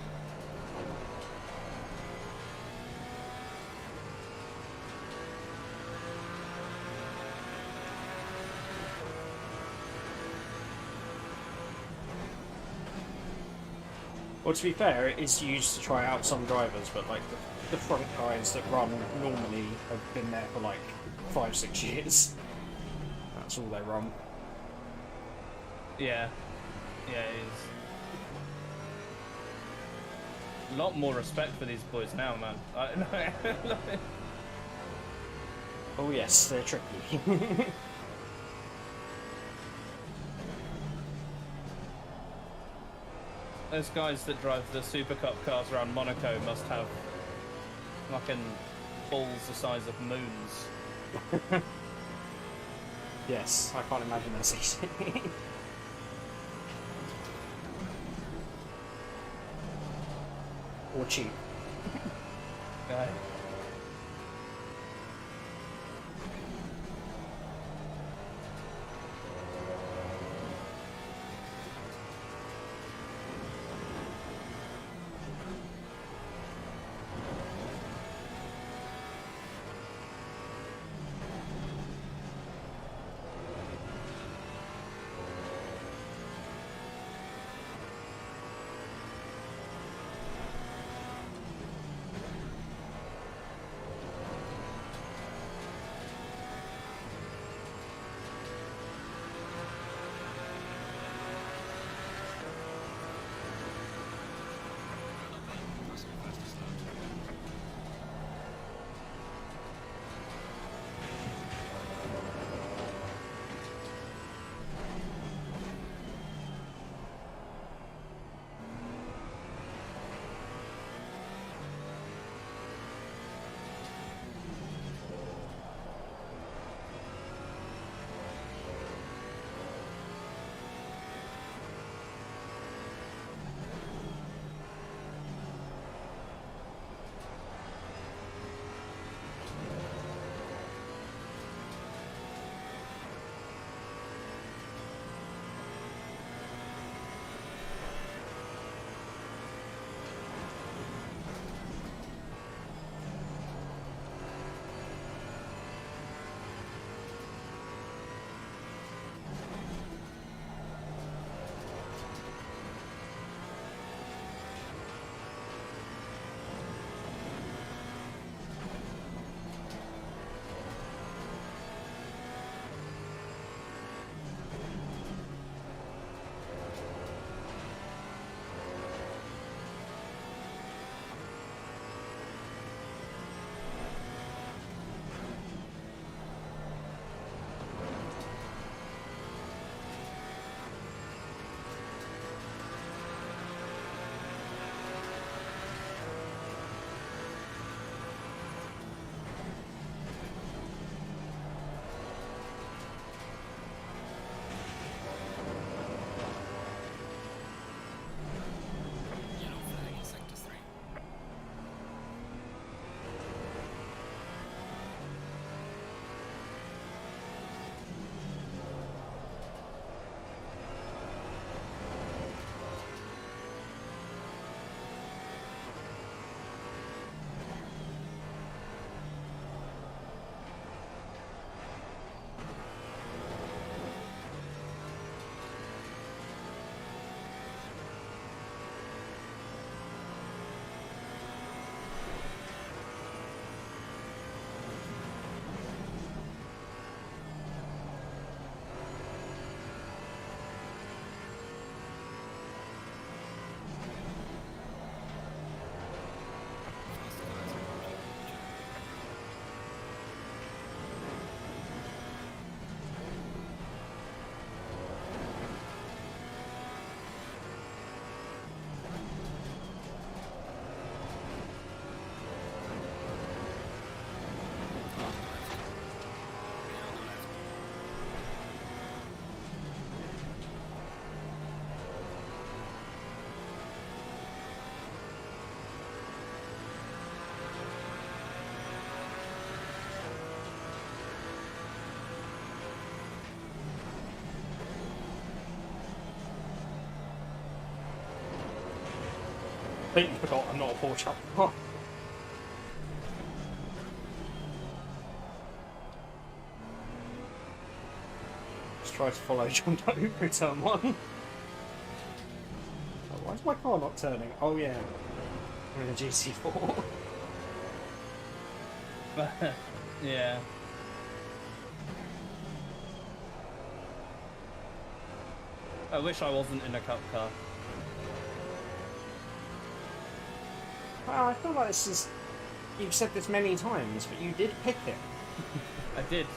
Well, to be fair, it is used to try out some drivers, but like the front guys that run normally have been there for like 5-6 years. That's all they run. Yeah. Yeah, it is. A lot more respect for these boys now, man. Oh yes, they're tricky. Those guys that drive the Super Cup cars around Monaco must have fucking balls the size of moons. Yes, I can't imagine that's easy. Or cheap. No. Yellow flag in sector 3. Fast cars approaching. On the left. Clear on the left. Completely forgot I'm not a Porsche. Oh. Just try to follow John Doe through turn 1. Oh, why is my car not turning? Oh yeah, we're in a GT4. Yeah. I wish I wasn't in a cup car. Well, I feel like this is... You've said this many times, but you did pick it. I did.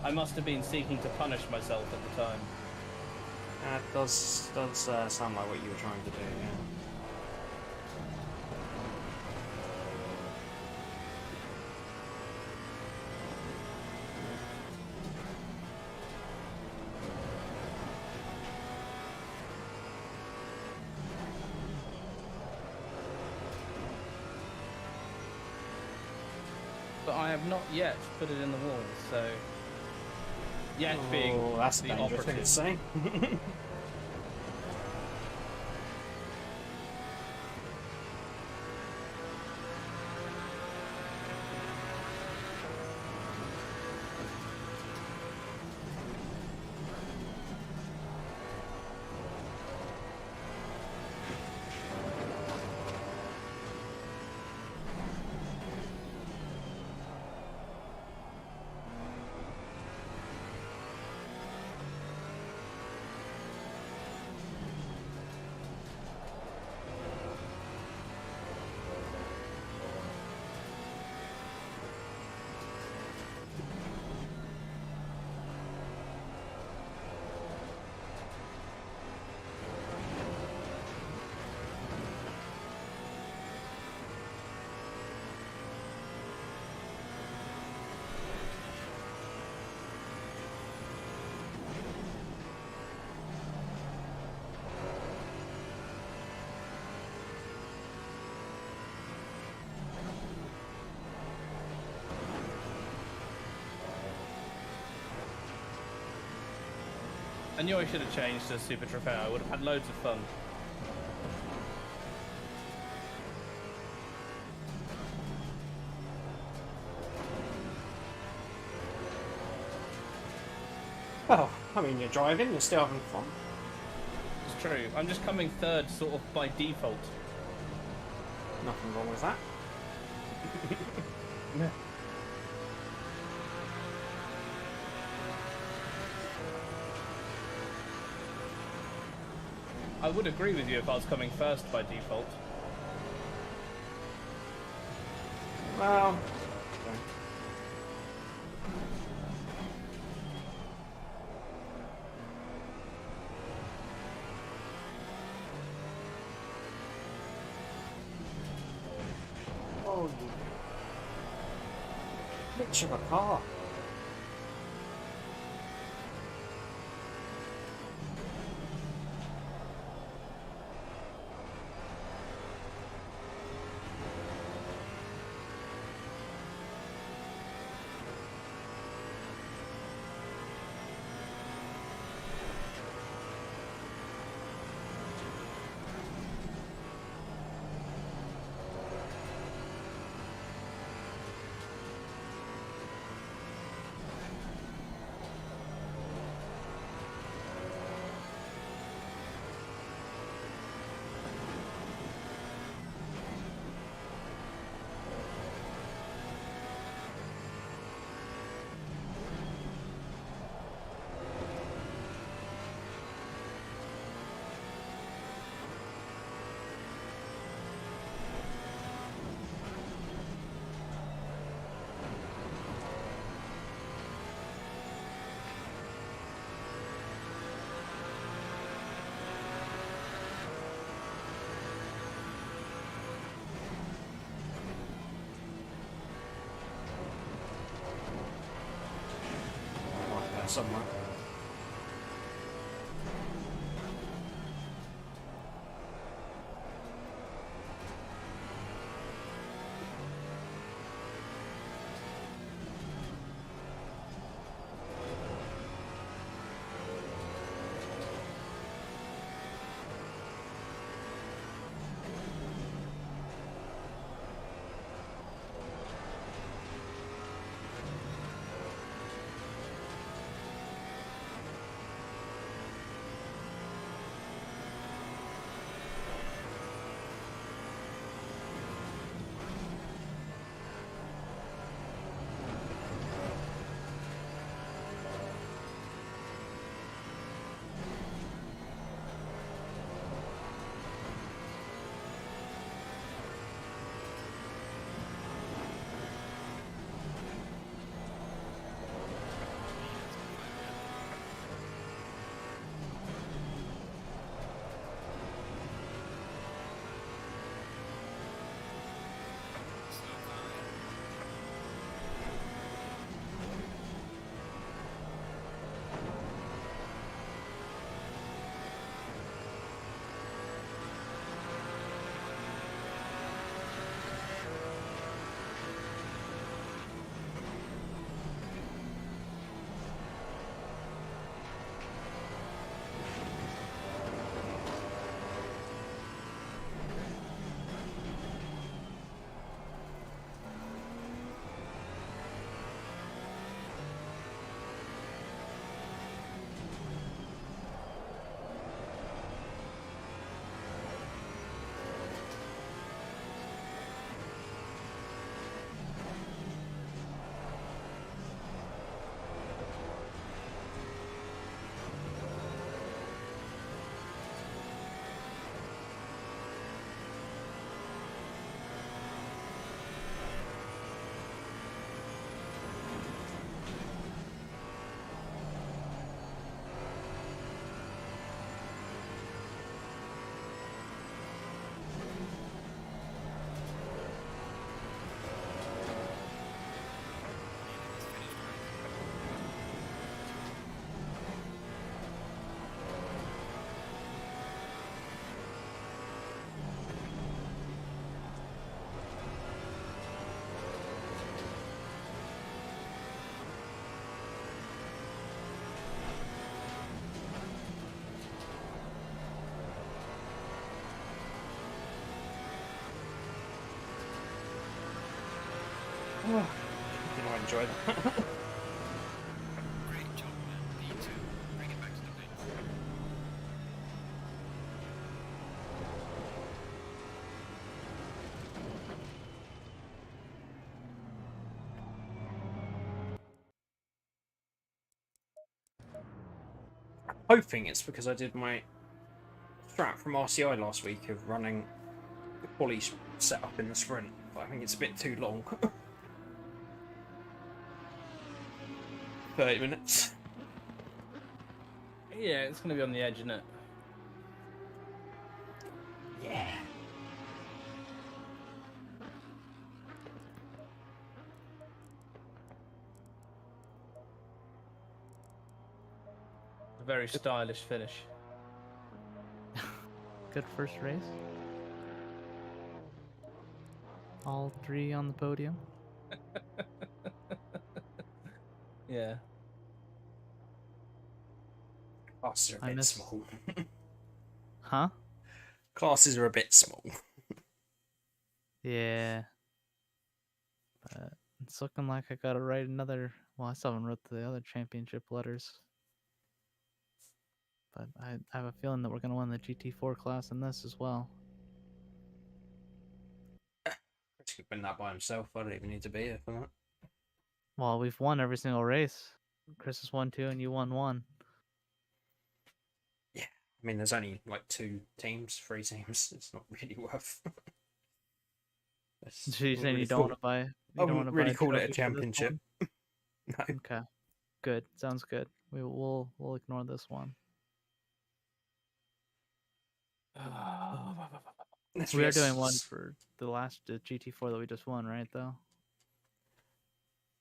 I must have been seeking to punish myself at the time. That does sound like what you were trying to do, yeah. but I have not yet put it in the wall. So yet being Oh, that's a the dangerous thing to operative. say. I knew I should have changed to Super Trofeo. I would have had loads of fun. Well, I mean, you're driving, you're still having fun. It's true. I'm just coming third, sort of by default. Nothing wrong with that. Yeah. I would agree with you if I was coming first by default. Well, oh, you bitch of a car. Right there somewhere. I enjoy that. Great job, man. B2. Bring it back to the pits. Hoping it's because I did my strat from RCI last week of running the quali setup in the sprint, but I think it's a bit too long. 30 minutes. Yeah, it's going to be on the edge, isn't it? Yeah. A very stylish finish. Good first race. All three on the podium. Yeah. Classes are a I bit miss- small. Huh? Classes are a bit small. Yeah. But it's looking like I gotta write another. Well, I still haven't wrote the other championship letters. But I have a feeling that we're gonna win the GT4 class in this as well. Chris could win that by himself. I don't even need to be here for that. Well, we've won every single race. Chris has won 2 and you won 1. Yeah. I mean, there's only like 2 teams, 3 teams. It's not really worth. So you're saying you don't want to buy? You I don't want wouldn't to really buy call it a trophy for this championship. one? No. Okay. Good. Sounds good. We'll ignore this one. We are doing one for the last GT4 that we just won, right? Though.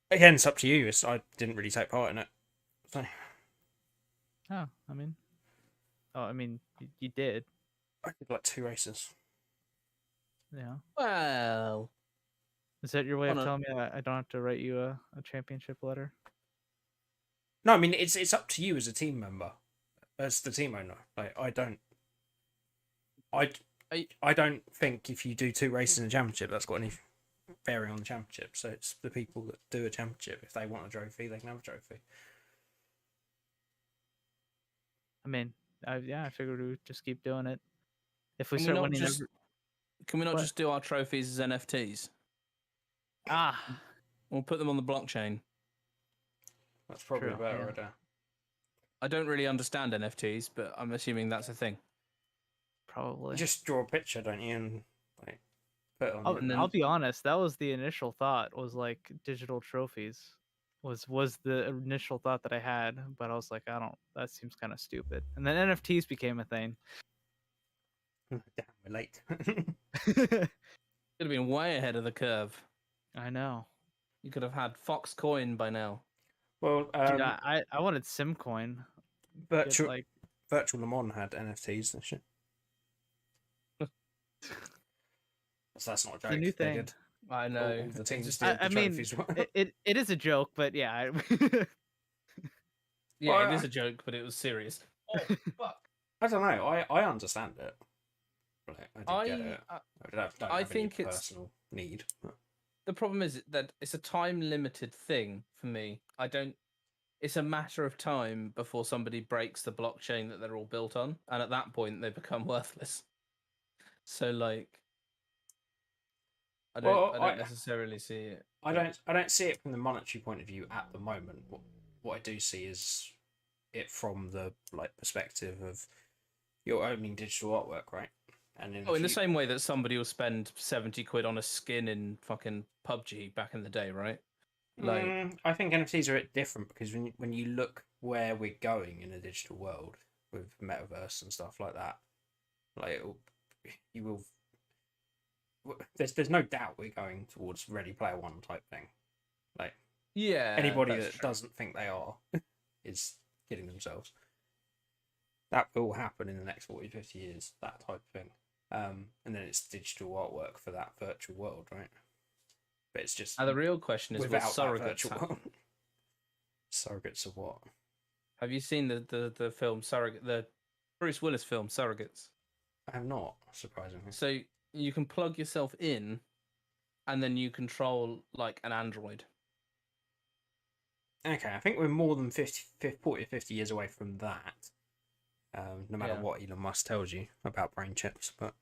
Again, it's up to you. I didn't really take part in it. So Oh, I mean, you did. I did like 2 races. Yeah. Well, Is that your way of On a- telling me I don't have to write you a championship letter? No, I mean it's up to you as a team member, as the team owner. Like I don't think if you do 2 races in a championship, that's got any bearing on the championship. So it's the people that do a championship. If they want a trophy, they can have a trophy. I mean, I figured we would just keep doing it. If we Can we start not winning, just- can we not What? just do our trophies as NFTs? ah, We'll put them on the blockchain. That's probably True, a better yeah. idea. I don't really understand NFTs, but I'm assuming that's a thing. probably. You just draw a picture, don't you, and like put it on. I'll, and then- I'll be honest. That was the initial thought. Was like digital trophies. Was the initial thought that I had, but I was like, that seems kind of stupid. And then NFTs became a thing. Damn, we're late. Could have been way ahead of the curve. I know. You could have had Fox Coin by now. Well, Dude, I wanted Simcoin. virtual Like, virtual Le Mans had NFTs and shit. So that's not a joke. the new They thing. did. I know. All the teams Just- did. I The mean, trophies were. it is a joke, but yeah. yeah, Well, it is a joke, but it was serious. Oh, fuck. I don't know. I understand it. Like, I did get it. Don't I have think any it's- personal need. The problem is that it's a time limited thing for me. It's a matter of time before somebody breaks the blockchain that they're all built on, and at that point they become worthless. So like, I don't necessarily see it. I don't see it from the monetary point of view at the moment. What I do see is it from the perspective of you're owning digital artwork, right? And In the same way that somebody will spend 70 quid on a skin in fucking PUBG back in the day, right? Like, I think NFTs are a bit different because when you look where we're going in a digital world with metaverse and stuff like that, like you will. There's no doubt we're going towards Ready Player One type thing. Like yeah, anybody that's that true. doesn't think they are is kidding themselves. That will happen in the next 40, 50 years. That type of thing. And then it's digital artwork for that virtual world, right? But it's just And the real question is, will without that surrogates virtual happen? world. Surrogates of what? Have you seen the film Surrogate, the Bruce Willis film Surrogates? I have not, surprisingly. So you can plug yourself in and then you control like an android. Okay, I think we're more than 40 or 50 years away from that. No matter Yeah. what Elon Musk tells you about brain chips, but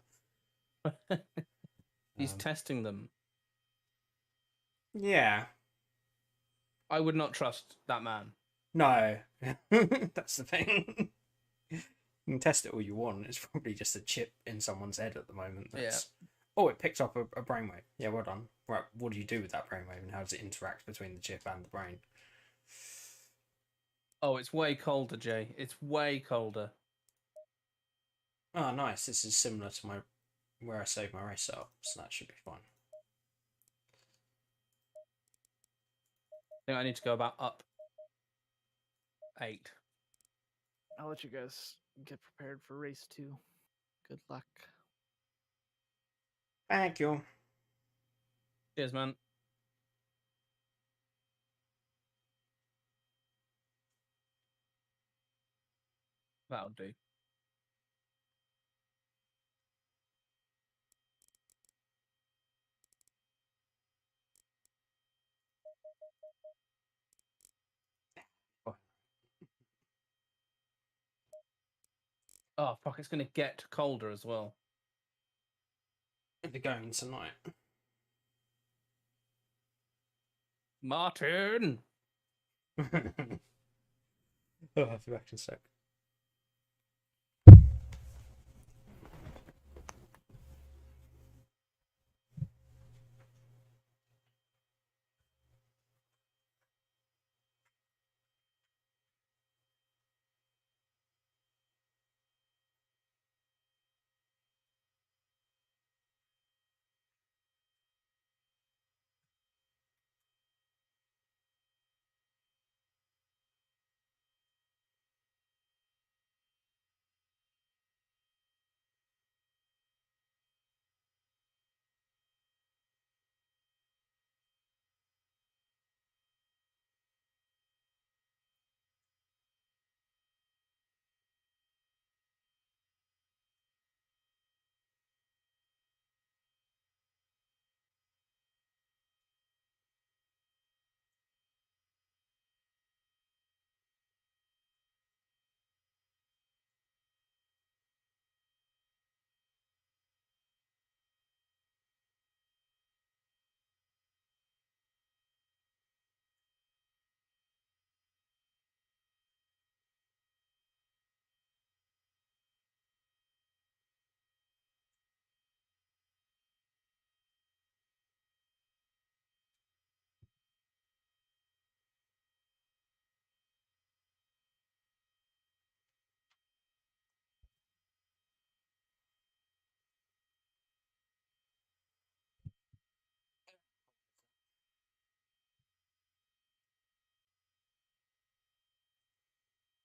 He's Um, testing them. yeah, I would not trust that man. no, that's the thing. You can test it all you want. It's probably just a chip in someone's head at the moment. That's oh, it picks up a brainwave. Yeah, well done. Right, what do you do with that brainwave, and how does it interact between the chip and the brain? Oh, it's way colder, Jay. It's way colder. Oh, nice. This is similar to my where I saved my race setup, so that should be fine. I think I need to go about up 8. I'll let you guys get prepared for race 2. Good luck. Thank you. Cheers, man. That'll do. Oh, fuck, it's going to get colder as well. They're going tonight. Martin! Oh, I'll be back in a sec.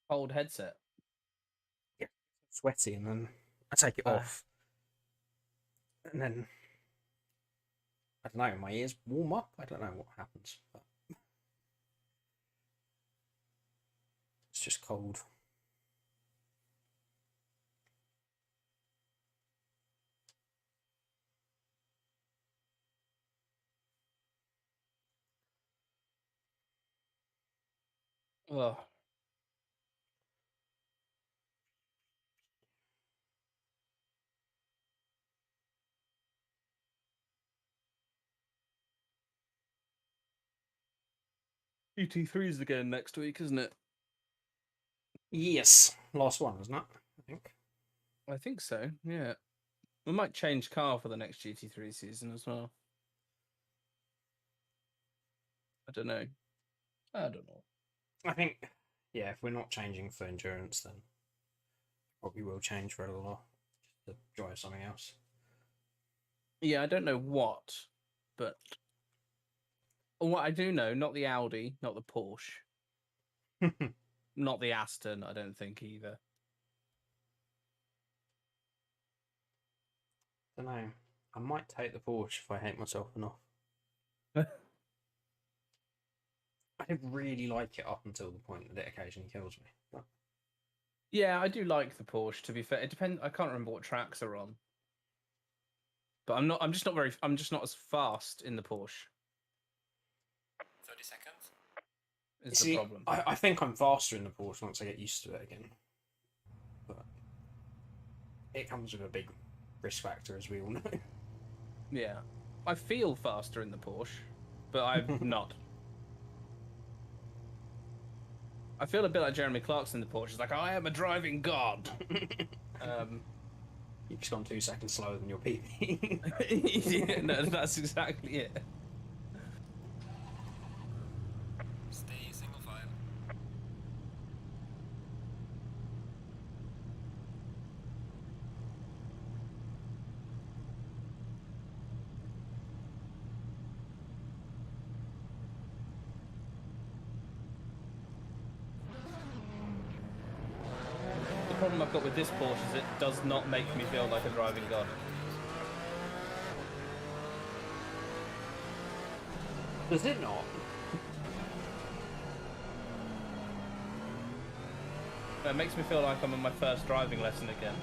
Cold headset. Yeah, sweaty, and then I take it off, and then I don't know. My ears warm up. I don't know what happens, but it's just cold. Ugh. GT3's again next week, isn't it? Yes, last one, wasn't it? I think. I think so, yeah. We might change car for the next GT3 season as well. I don't know. I think, yeah, if we're not changing for endurance, then probably will change for LRR just to drive something else. Yeah, I don't know what, but what I do know, not the Audi, not the Porsche, not the Aston, I don't think either. Don't know. I might take the Porsche if I hate myself enough. I didn't really like it up until the point that it occasionally kills me. But Yeah, I do like the Porsche, to be fair. It depends. I can't remember what tracks are on. But I'm not. I'm just not very. I'm just not as fast in the Porsche. 30 seconds. Is See, the problem? I think I'm faster in the Porsche once I get used to it again. But it comes with a big risk factor, as we all know. Yeah, I feel faster in the Porsche, but I'm not. I feel a bit like Jeremy Clarkson in the Porsche. It's like, I am a driving god. You've just gone 2 seconds slower than your PB. Yeah, no, that's exactly it. Stay single file. The problem I've got with this Porsche is it does not make me feel like a driving god. Does it not? It makes me feel like I'm on my first driving lesson again.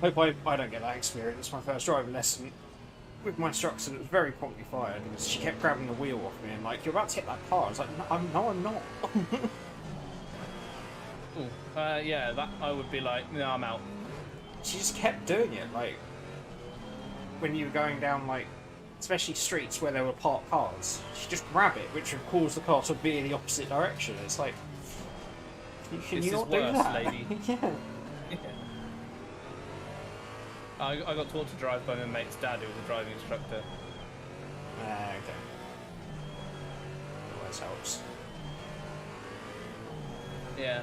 Hope I don't get that experience. My first driving lesson with my instructor that was very promptly fired, and she kept grabbing the wheel off me and like, "You're about to hit that car." I was like, "No, I'm not." Ooh, yeah, that I would be like, no, I'm out. She just kept doing it, like when you were going down, like especially streets where there were parked cars. She just grab it, which would cause the car to be in the opposite direction. It's like, can This you is not do worse, that, lady. Yeah. Yeah. I got taught to drive by my mate's dad, who was a driving instructor. Okay. Always helps. Yeah.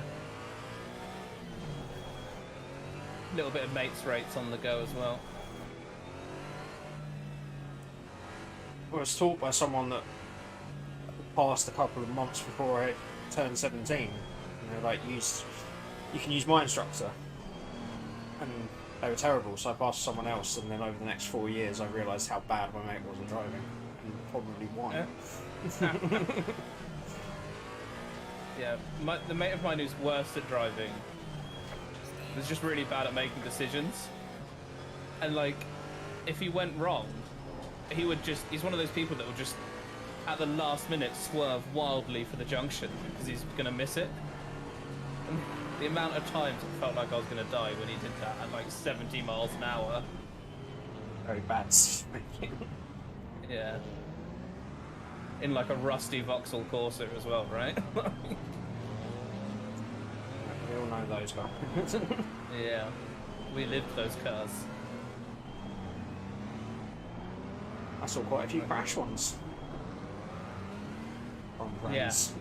A little bit of mates rates on the go as well. I was taught by someone that passed a couple of months before I turned 17. And they're like, you can use my instructor. And they were terrible, so I passed to someone else, and then over the next 4 years I realised how bad my mate was at driving. And probably why. Yeah, the mate of mine who's worst at driving was just really bad at making decisions. And like, if he went wrong, he's one of those people that will just, at the last minute, swerve wildly for the junction because he's going to miss it. And the amount of times it felt like I was going to die when he did that at like 70 miles an hour. Very bad decision-making. Yeah. In like a rusty Vauxhall Corsa as well, right? We all know those guys. Yeah. We lived those cars. I saw quite a few crash ones. On friends.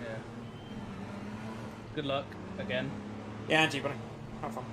Yeah. Good luck again. Yeah, Angie, buddy. Have fun.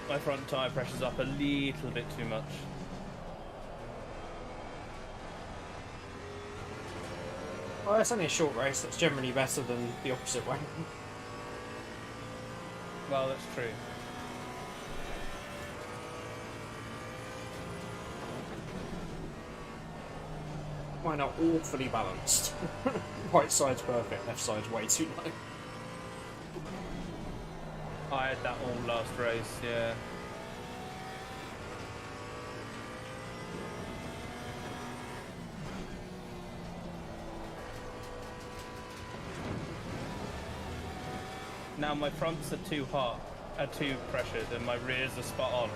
My front tyre pressure's up a little bit too much. Well, it's only a short race. That's generally better than the opposite way. Well, that's true. Mine are awfully balanced. Right side's perfect, left side's way too low. I had that all last race, yeah. Now my fronts are too hot, are too pressured, and my rears are spot on.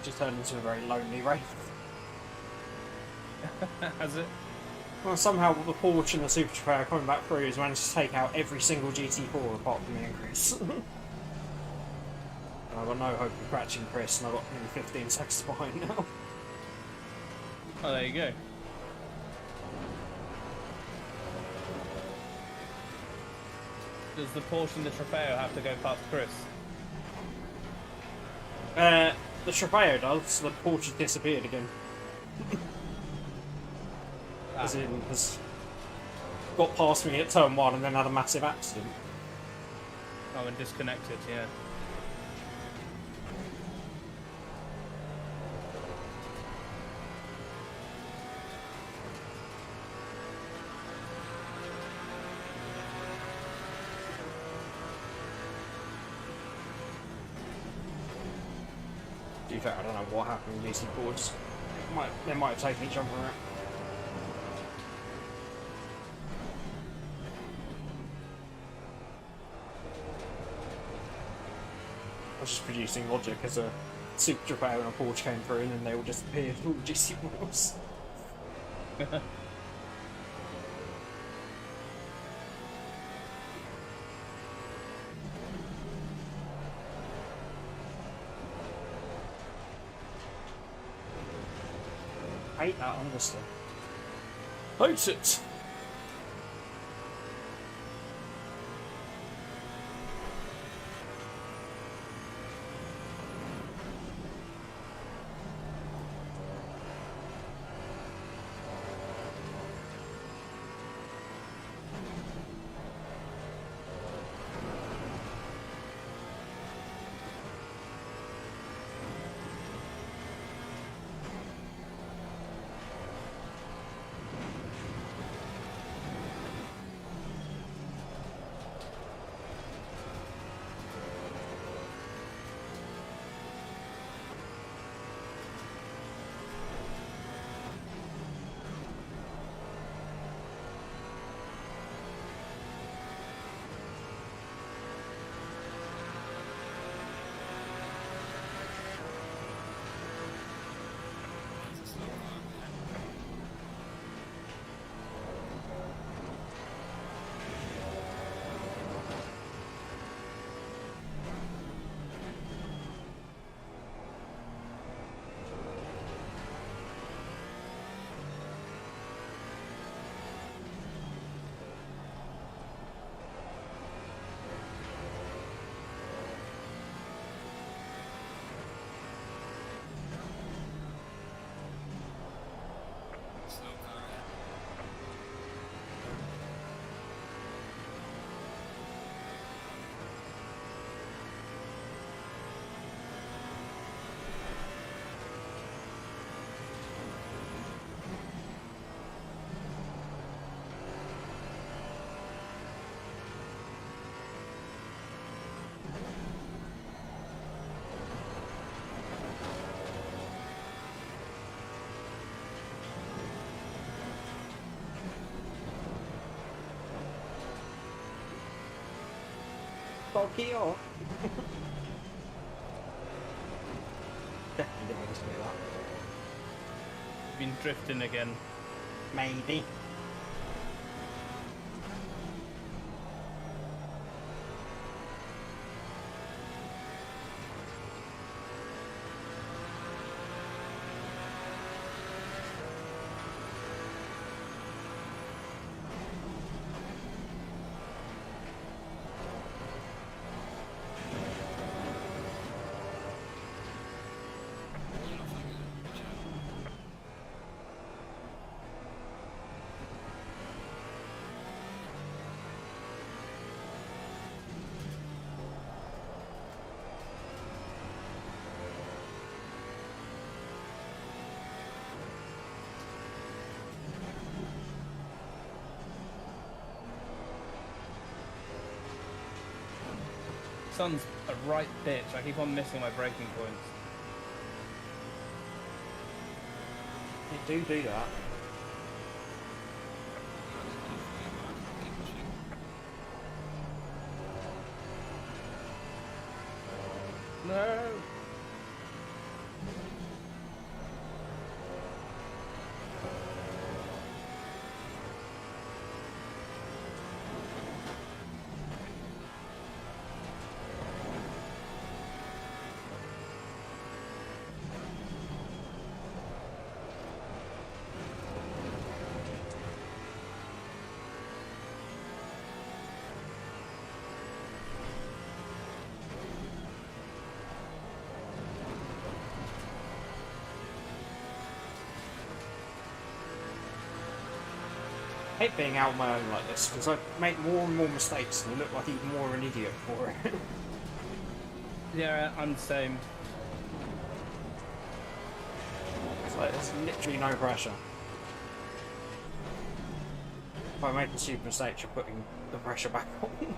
just turned into a very lonely race. Has it? Well, somehow the Porsche and the Super Trofeo coming back through has managed to take out every single GT4 apart from the increase. I've got no hope of catching Chris, and I've got nearly 15 seconds behind now. Oh, there you go. Does the Porsche and the Trofeo have to go past Chris? The Trofeo does, the Porsche disappeared again. As in, has got past me at turn 1 and then had a massive accident. Oh, and disconnected, yeah. To be fair, I don't know what happened with GT4s. They might have taken each other out. I was just producing logic as a Super Trofeo and a Porsche came through and then they all disappeared, all the GT4s. I hate that, honestly. Hate it! Tokyo! Definitely didn't want to do that. Been drifting again. Maybe. Sun's a right bitch. I keep on missing my braking points. You do that. No. hate being out on my own like this because I make more and more mistakes and look like even more of an idiot for it. Yeah, I'm the same. It's like there's literally no pressure. If I make a stupid mistake, you're putting the pressure back on.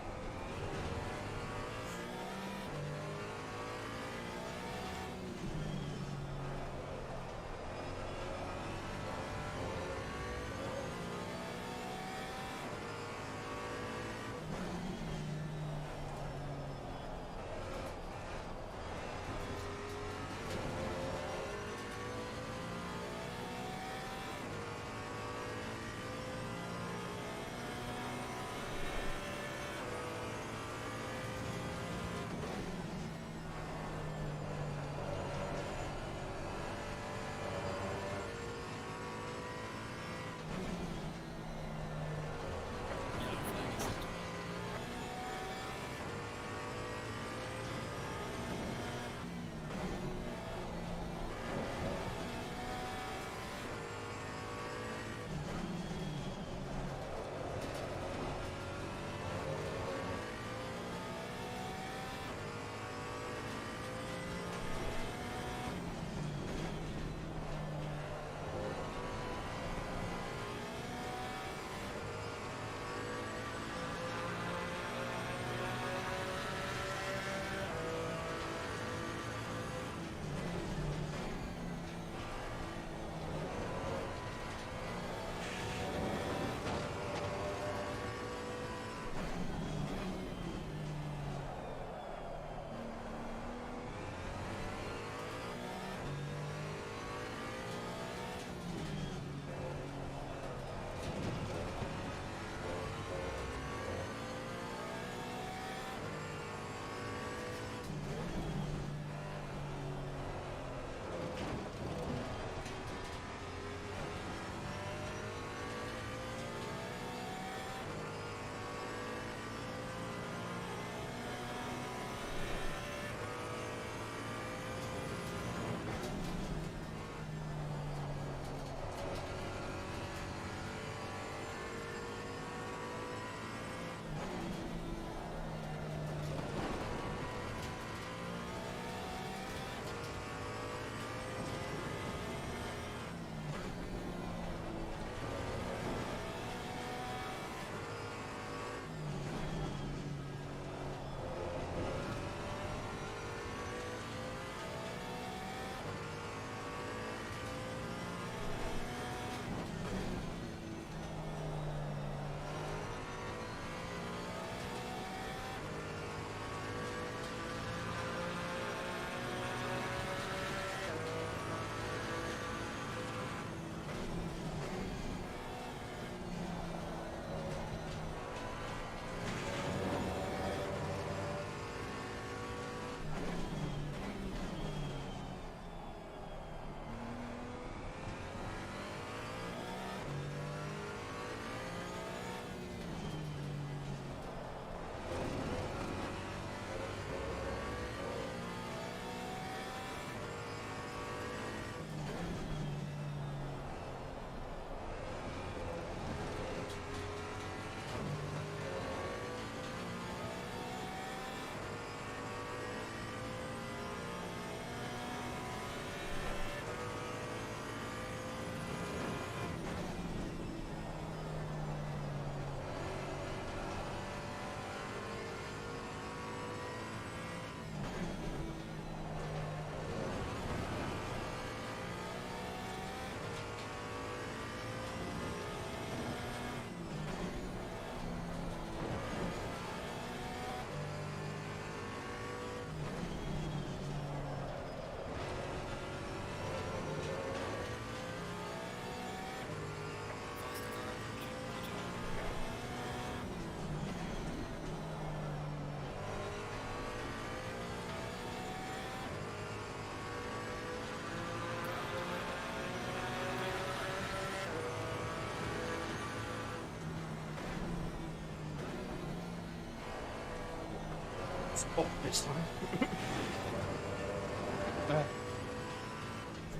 Spot this time.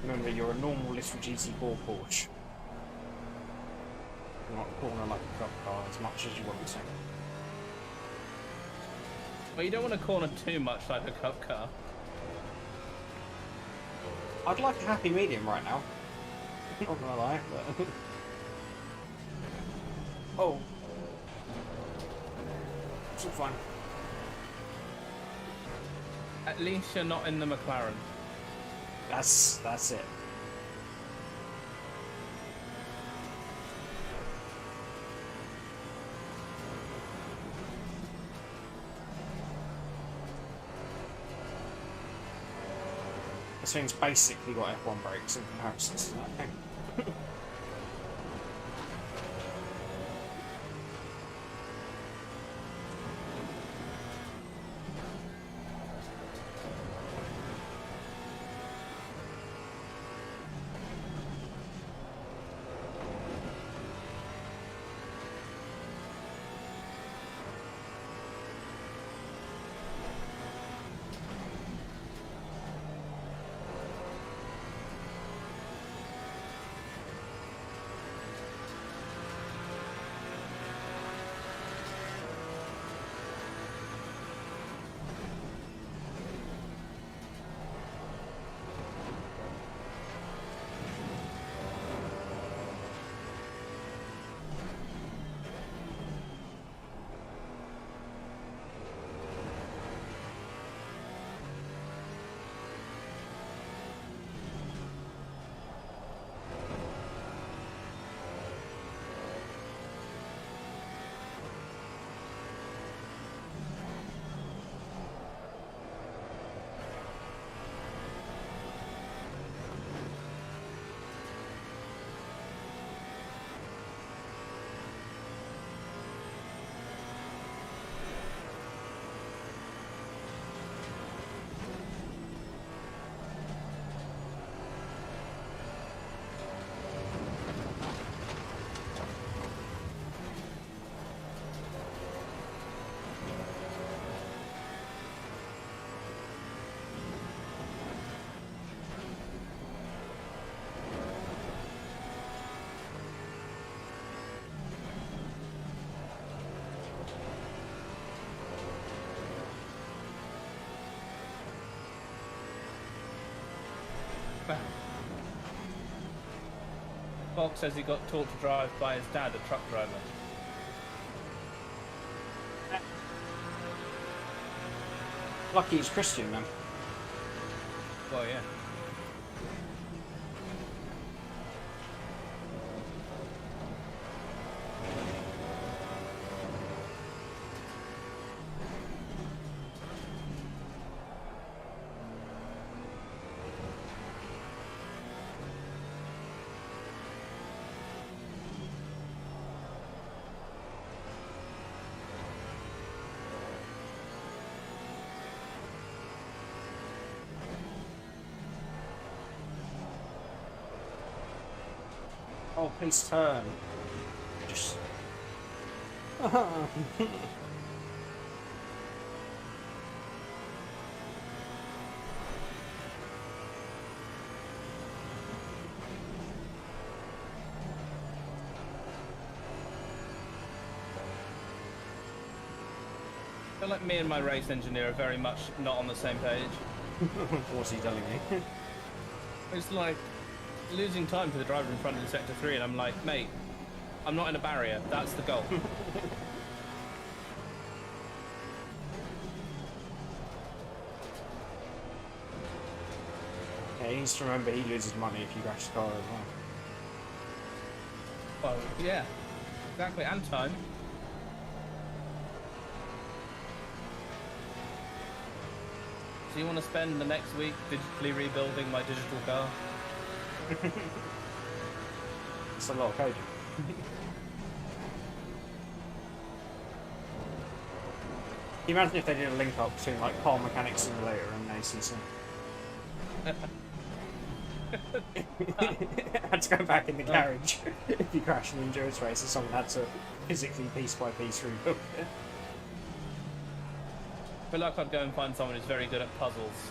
Remember, you're a normal little GT4 Porsche. Not corner like a cup car as much as you want to. But you don't want to corner too much like a cup car. I'd like a happy medium right now. Not gonna lie, but... Oh. It's all fine. At least you're not in the McLaren. That's it. This thing's basically got F1 brakes in comparison to that thing. Fox says he got taught to drive by his dad, a truck driver. Lucky he's Christian, man. Well, yeah. Oh, please turn. Just... I feel like me and my race engineer are very much not on the same page. What's he telling me? It's like losing time to the driver in front in sector 3, and I'm like, mate, I'm not in a barrier. That's the goal. Yeah, he needs to remember he loses money if you crash the car as well. Well, yeah, exactly, and time. So you want to spend the next week digitally rebuilding my digital car? It's a lot of coding. Can you imagine if they did a link up between like Car Mechanic Simulator and ACC? Had to go back in the garage if you crash an endurance race, and someone had to physically piece by piece rebuild it. I feel like I'd go and find someone who's very good at puzzles.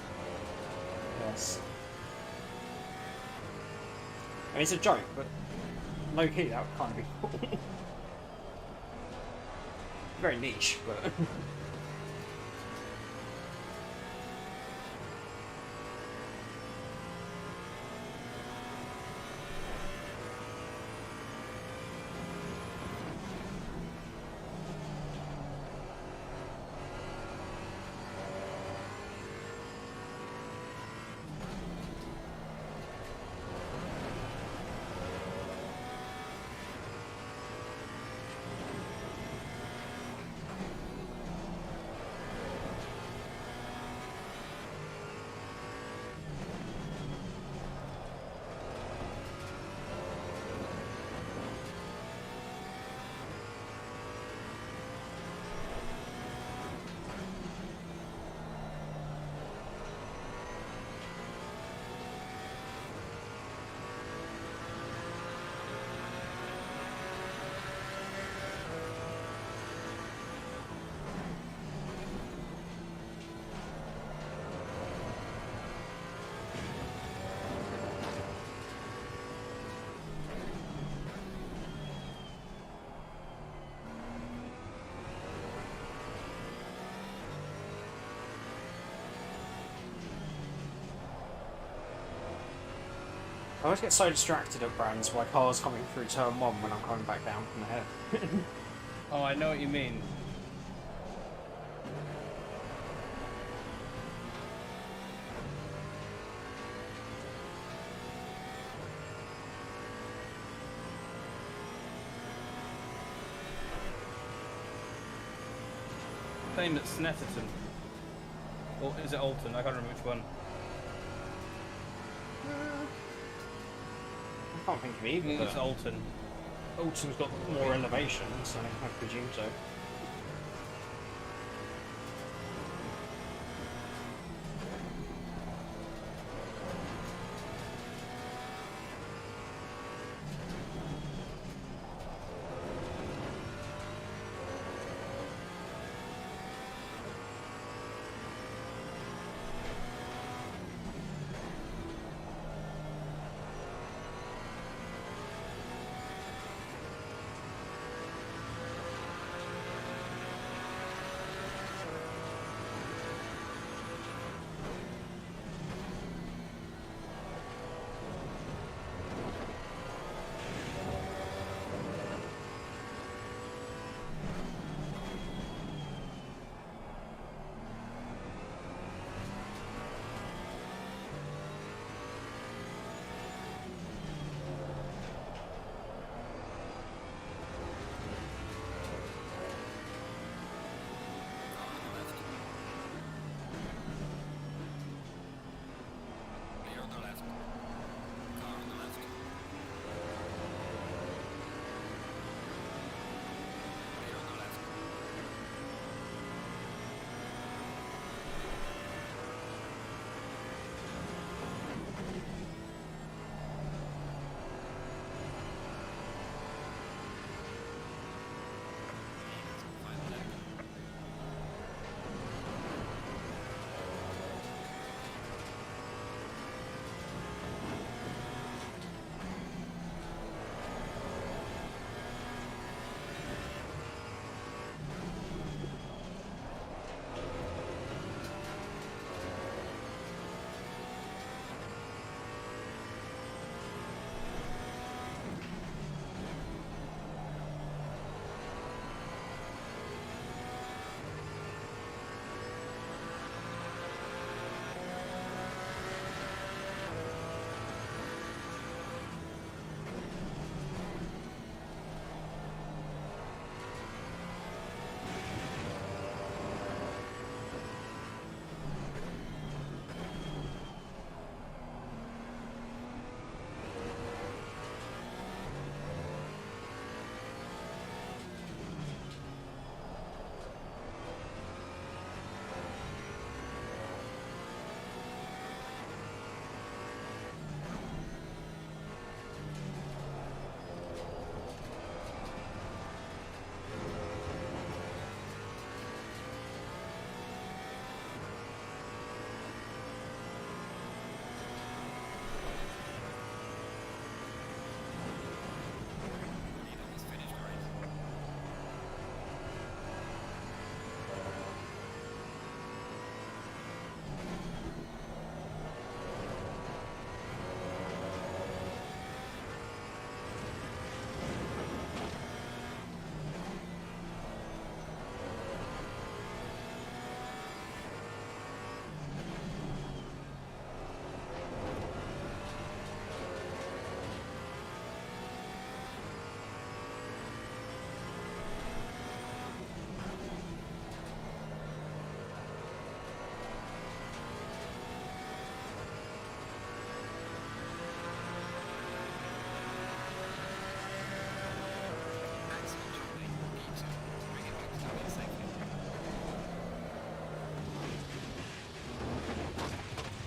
Yes. I mean, it's a joke, but low key that would kind of be cool. Very niche, but. I always get so distracted at brands by cars coming through turn 1 when I'm coming back down from the head. Oh, I know what you mean. Same at Snetterton. Or is it Alton? I can't remember which one. I can't think of I either. think it's Alton. Alton's got more elevation, so I presume so.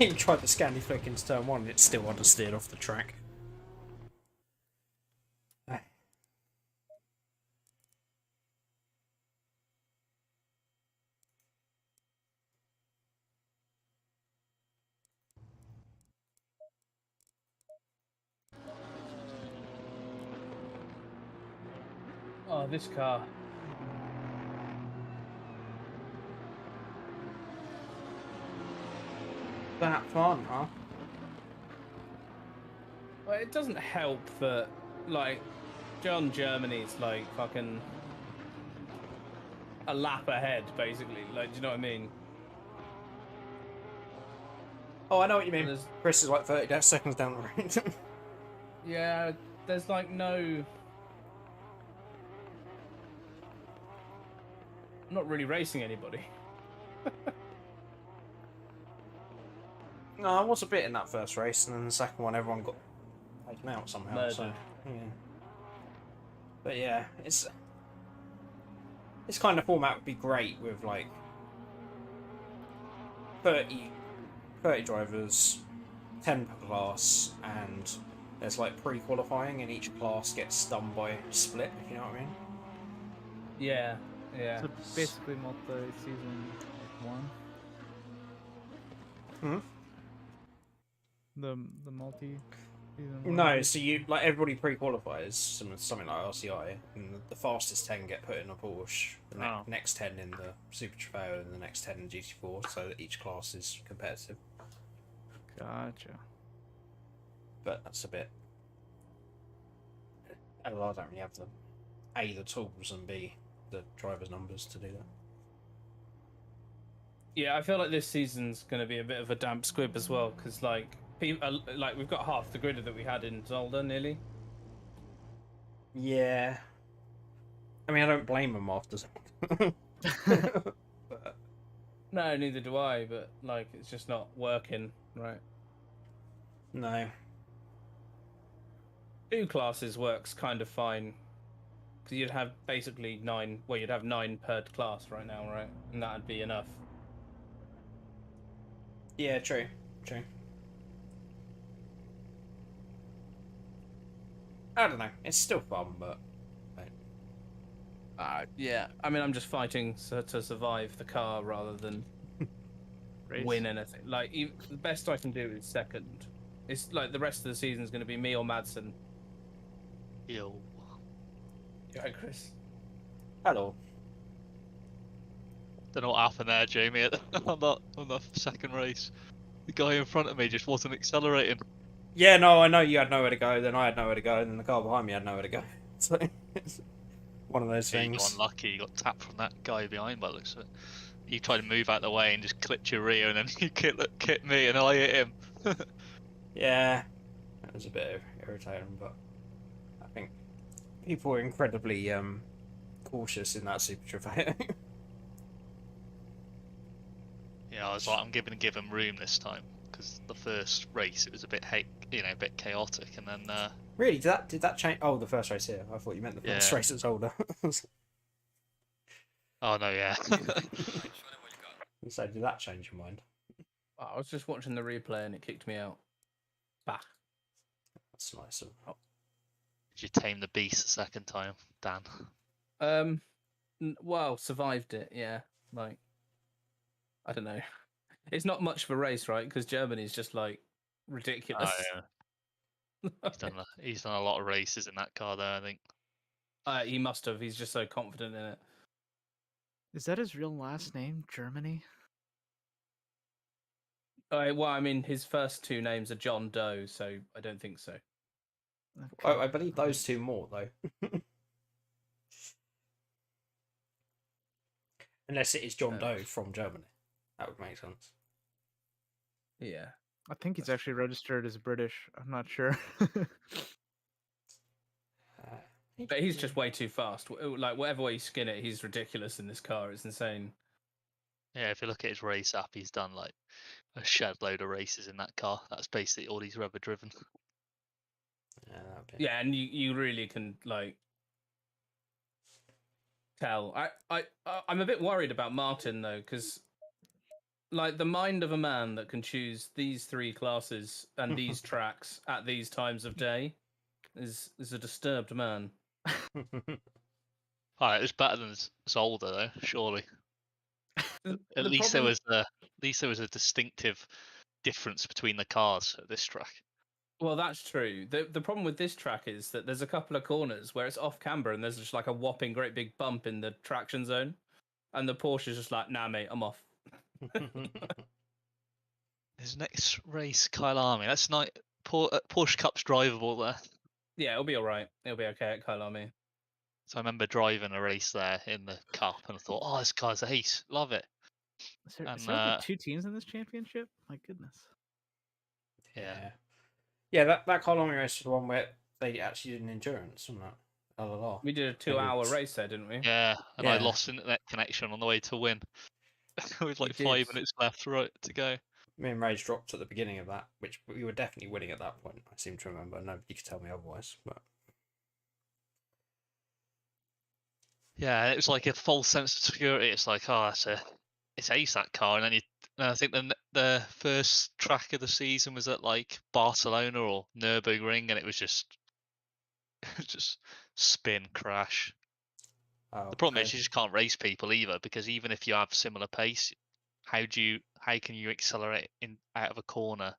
even tried the Scandi flick into turn 1 and it still understeered off the track. Oh, this car. That fun, huh? Well, it doesn't help that, like, John Germany's like fucking a lap ahead, basically. Like, do you know what I mean? Oh, I know what you mean. There's- Chris is like 30 seconds down the road. Yeah, there's like no. I'm not really racing anybody. No, I was a bit in that first race, and then the second one, everyone got taken out somehow. So, Murdered. yeah. But yeah, this kind of format would be great with like 30 drivers, 10 per class, and there's like pre-qualifying, and each class gets done by split. If you know what I mean. Yeah, yeah. So basically multi-season one. Hmm. The multi-season one. No, so you like everybody pre-qualifies something like RCI, and the fastest 10 get put in a Porsche, the Oh. next 10 in the Super Trofeo, and the next 10 in GT4, so that each class is competitive. Gotcha. But that's a bit. LRR don't really have the the tools and B the driver's numbers to do that. Yeah, I feel like this season's going to be a bit of a damp squib as well, because like people, like we've got half the grid that we had in Zolder nearly. Yeah. I mean, I don't blame them after. But, No, neither do I. But like, it's just not working, right? no. 2 classes works kind of fine, because you'd have basically 9. Well, you'd have 9 per class right now, right? And that'd be enough. Yeah, true. True. I don't know. It's still fun, but. Yeah. I mean, I'm just fighting to survive the car rather than Race. win anything. Like, the best I can do is second. It's like the rest of the season's going to be me or Madsen. Yo. Yeah, Chris. Hello. Don't know what happened there, Jamie, on the second race. The guy in front of me just wasn't accelerating. Yeah, no, I know you had nowhere to go, then I had nowhere to go, and then the car behind me had nowhere to go. So, it's one of those Yeah, you things. got unlucky, you got tapped from that guy behind by the looks of it. You tried to move out the way and just clipped your rear, and then you kicked me, and I hit him. Yeah, that was a bit irritating, but I think people were incredibly cautious in that Super Trofeo. Yeah, I was like, I'm giving him room this time, because the first race it was a bit a bit chaotic, and then Really, did that change? Oh, the first race here. I thought you meant the first Yeah. race at Zolder. oh no, yeah. Show them what you got. So did that change your mind? I was just watching the replay and it kicked me out. Bah. That's nice. Did you tame the beast the second time, Dan? Well, survived it. Yeah. Like, I don't know. It's not much of a race, right? Because Germany's just like ridiculous. Oh, yeah. He's done a lot of races in that car there, I think. He must have. He's just so confident in it. Is that his real last name? Germany? Well, I mean, his first 2 names are John Doe, so I don't think so. Okay. I believe those two more though. Unless it is John Doe from Germany, that would make sense. Yeah. I think he's actually registered as British. I'm not sure. But he's just way too fast. Like, whatever way you skin it, he's ridiculous in this car. It's insane. Yeah, if you look at his race app, he's done like a shed load of races in that car. That's basically all he's ever driven. Yeah, that'd be... Yeah, and you really can, like, tell. I'm a bit worried about Martin, though, because Like the mind of a man that can choose these 3 classes and these tracks at these times of day is a disturbed man. Alright, it's better than Zolder though, surely. At The least problem, there was a distinctive difference between the cars at this track. well, that's true. The problem with this track is that there's a couple of corners where it's off camber and there's just like a whopping great big bump in the traction zone, and the Porsche is just like, nah, mate, I'm off. His next race, Kyle Army. That's not Porsche Cup's drivable there. Yeah, it'll be all right. It'll be okay at Kyle Army. So I remember driving a race there in the Cup, and I thought, oh, this car's ace, love it. Is there, And is there only 2 teams in this championship? My goodness. Yeah. That Colin race was the one where they actually did an endurance, wasn't it? LRR. We did a 2-hour race there, didn't we? yeah, and I Yeah. lost internet connection on the way to win. With like You 5 did. minutes left to go. Me and Rage dropped at the beginning of that, which we were definitely winning at that point. I seem to remember. Nobody could tell me otherwise. But Yeah, it was like a false sense of security. It's like, oh, it's ace that car, and then I think the first track of the season was at like Barcelona or Nürburgring, and it was just spin crash. The problem is you just can't race people either, because even if you have similar pace, how can you accelerate out of a corner?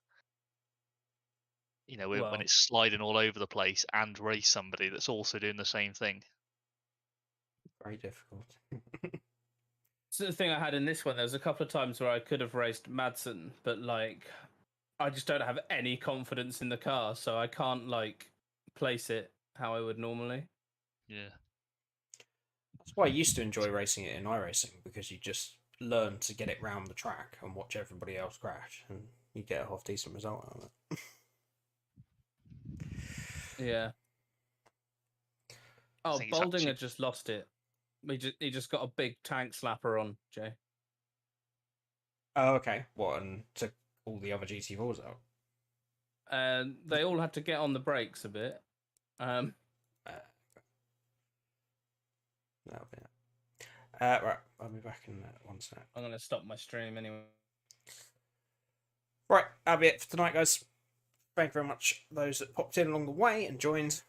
You know, when it's sliding all over the place and race somebody that's also doing the same thing. very difficult. So the thing I had in this one, there was a couple of times where I could have raced Madsen, but like, I just don't have any confidence in the car, so I can't like place it how I would normally. Yeah. That's why I used to enjoy racing it in iRacing, because you just learn to get it round the track and watch everybody else crash, and you get a half decent result out of it. Yeah. Oh, Boldinger just lost it. He just got a big tank slapper on, Jay. Oh, okay. What, and took all the other GT4s out? And they all had to get on the brakes a bit. That'll be it. Right, I'll be back in 1 sec. I'm going to stop my stream anyway. Right, that'll be it for tonight, guys. Thank you very much those that popped in along the way and joined.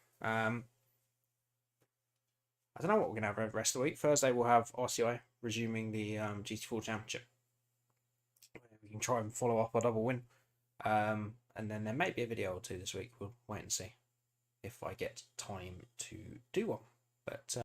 I don't know what we're going to have for the rest of the week. Thursday we'll have RCI resuming the GT4 Championship. We can try and follow up our double win. And then there may be a video or two this week. We'll wait and see if I get time to do one. But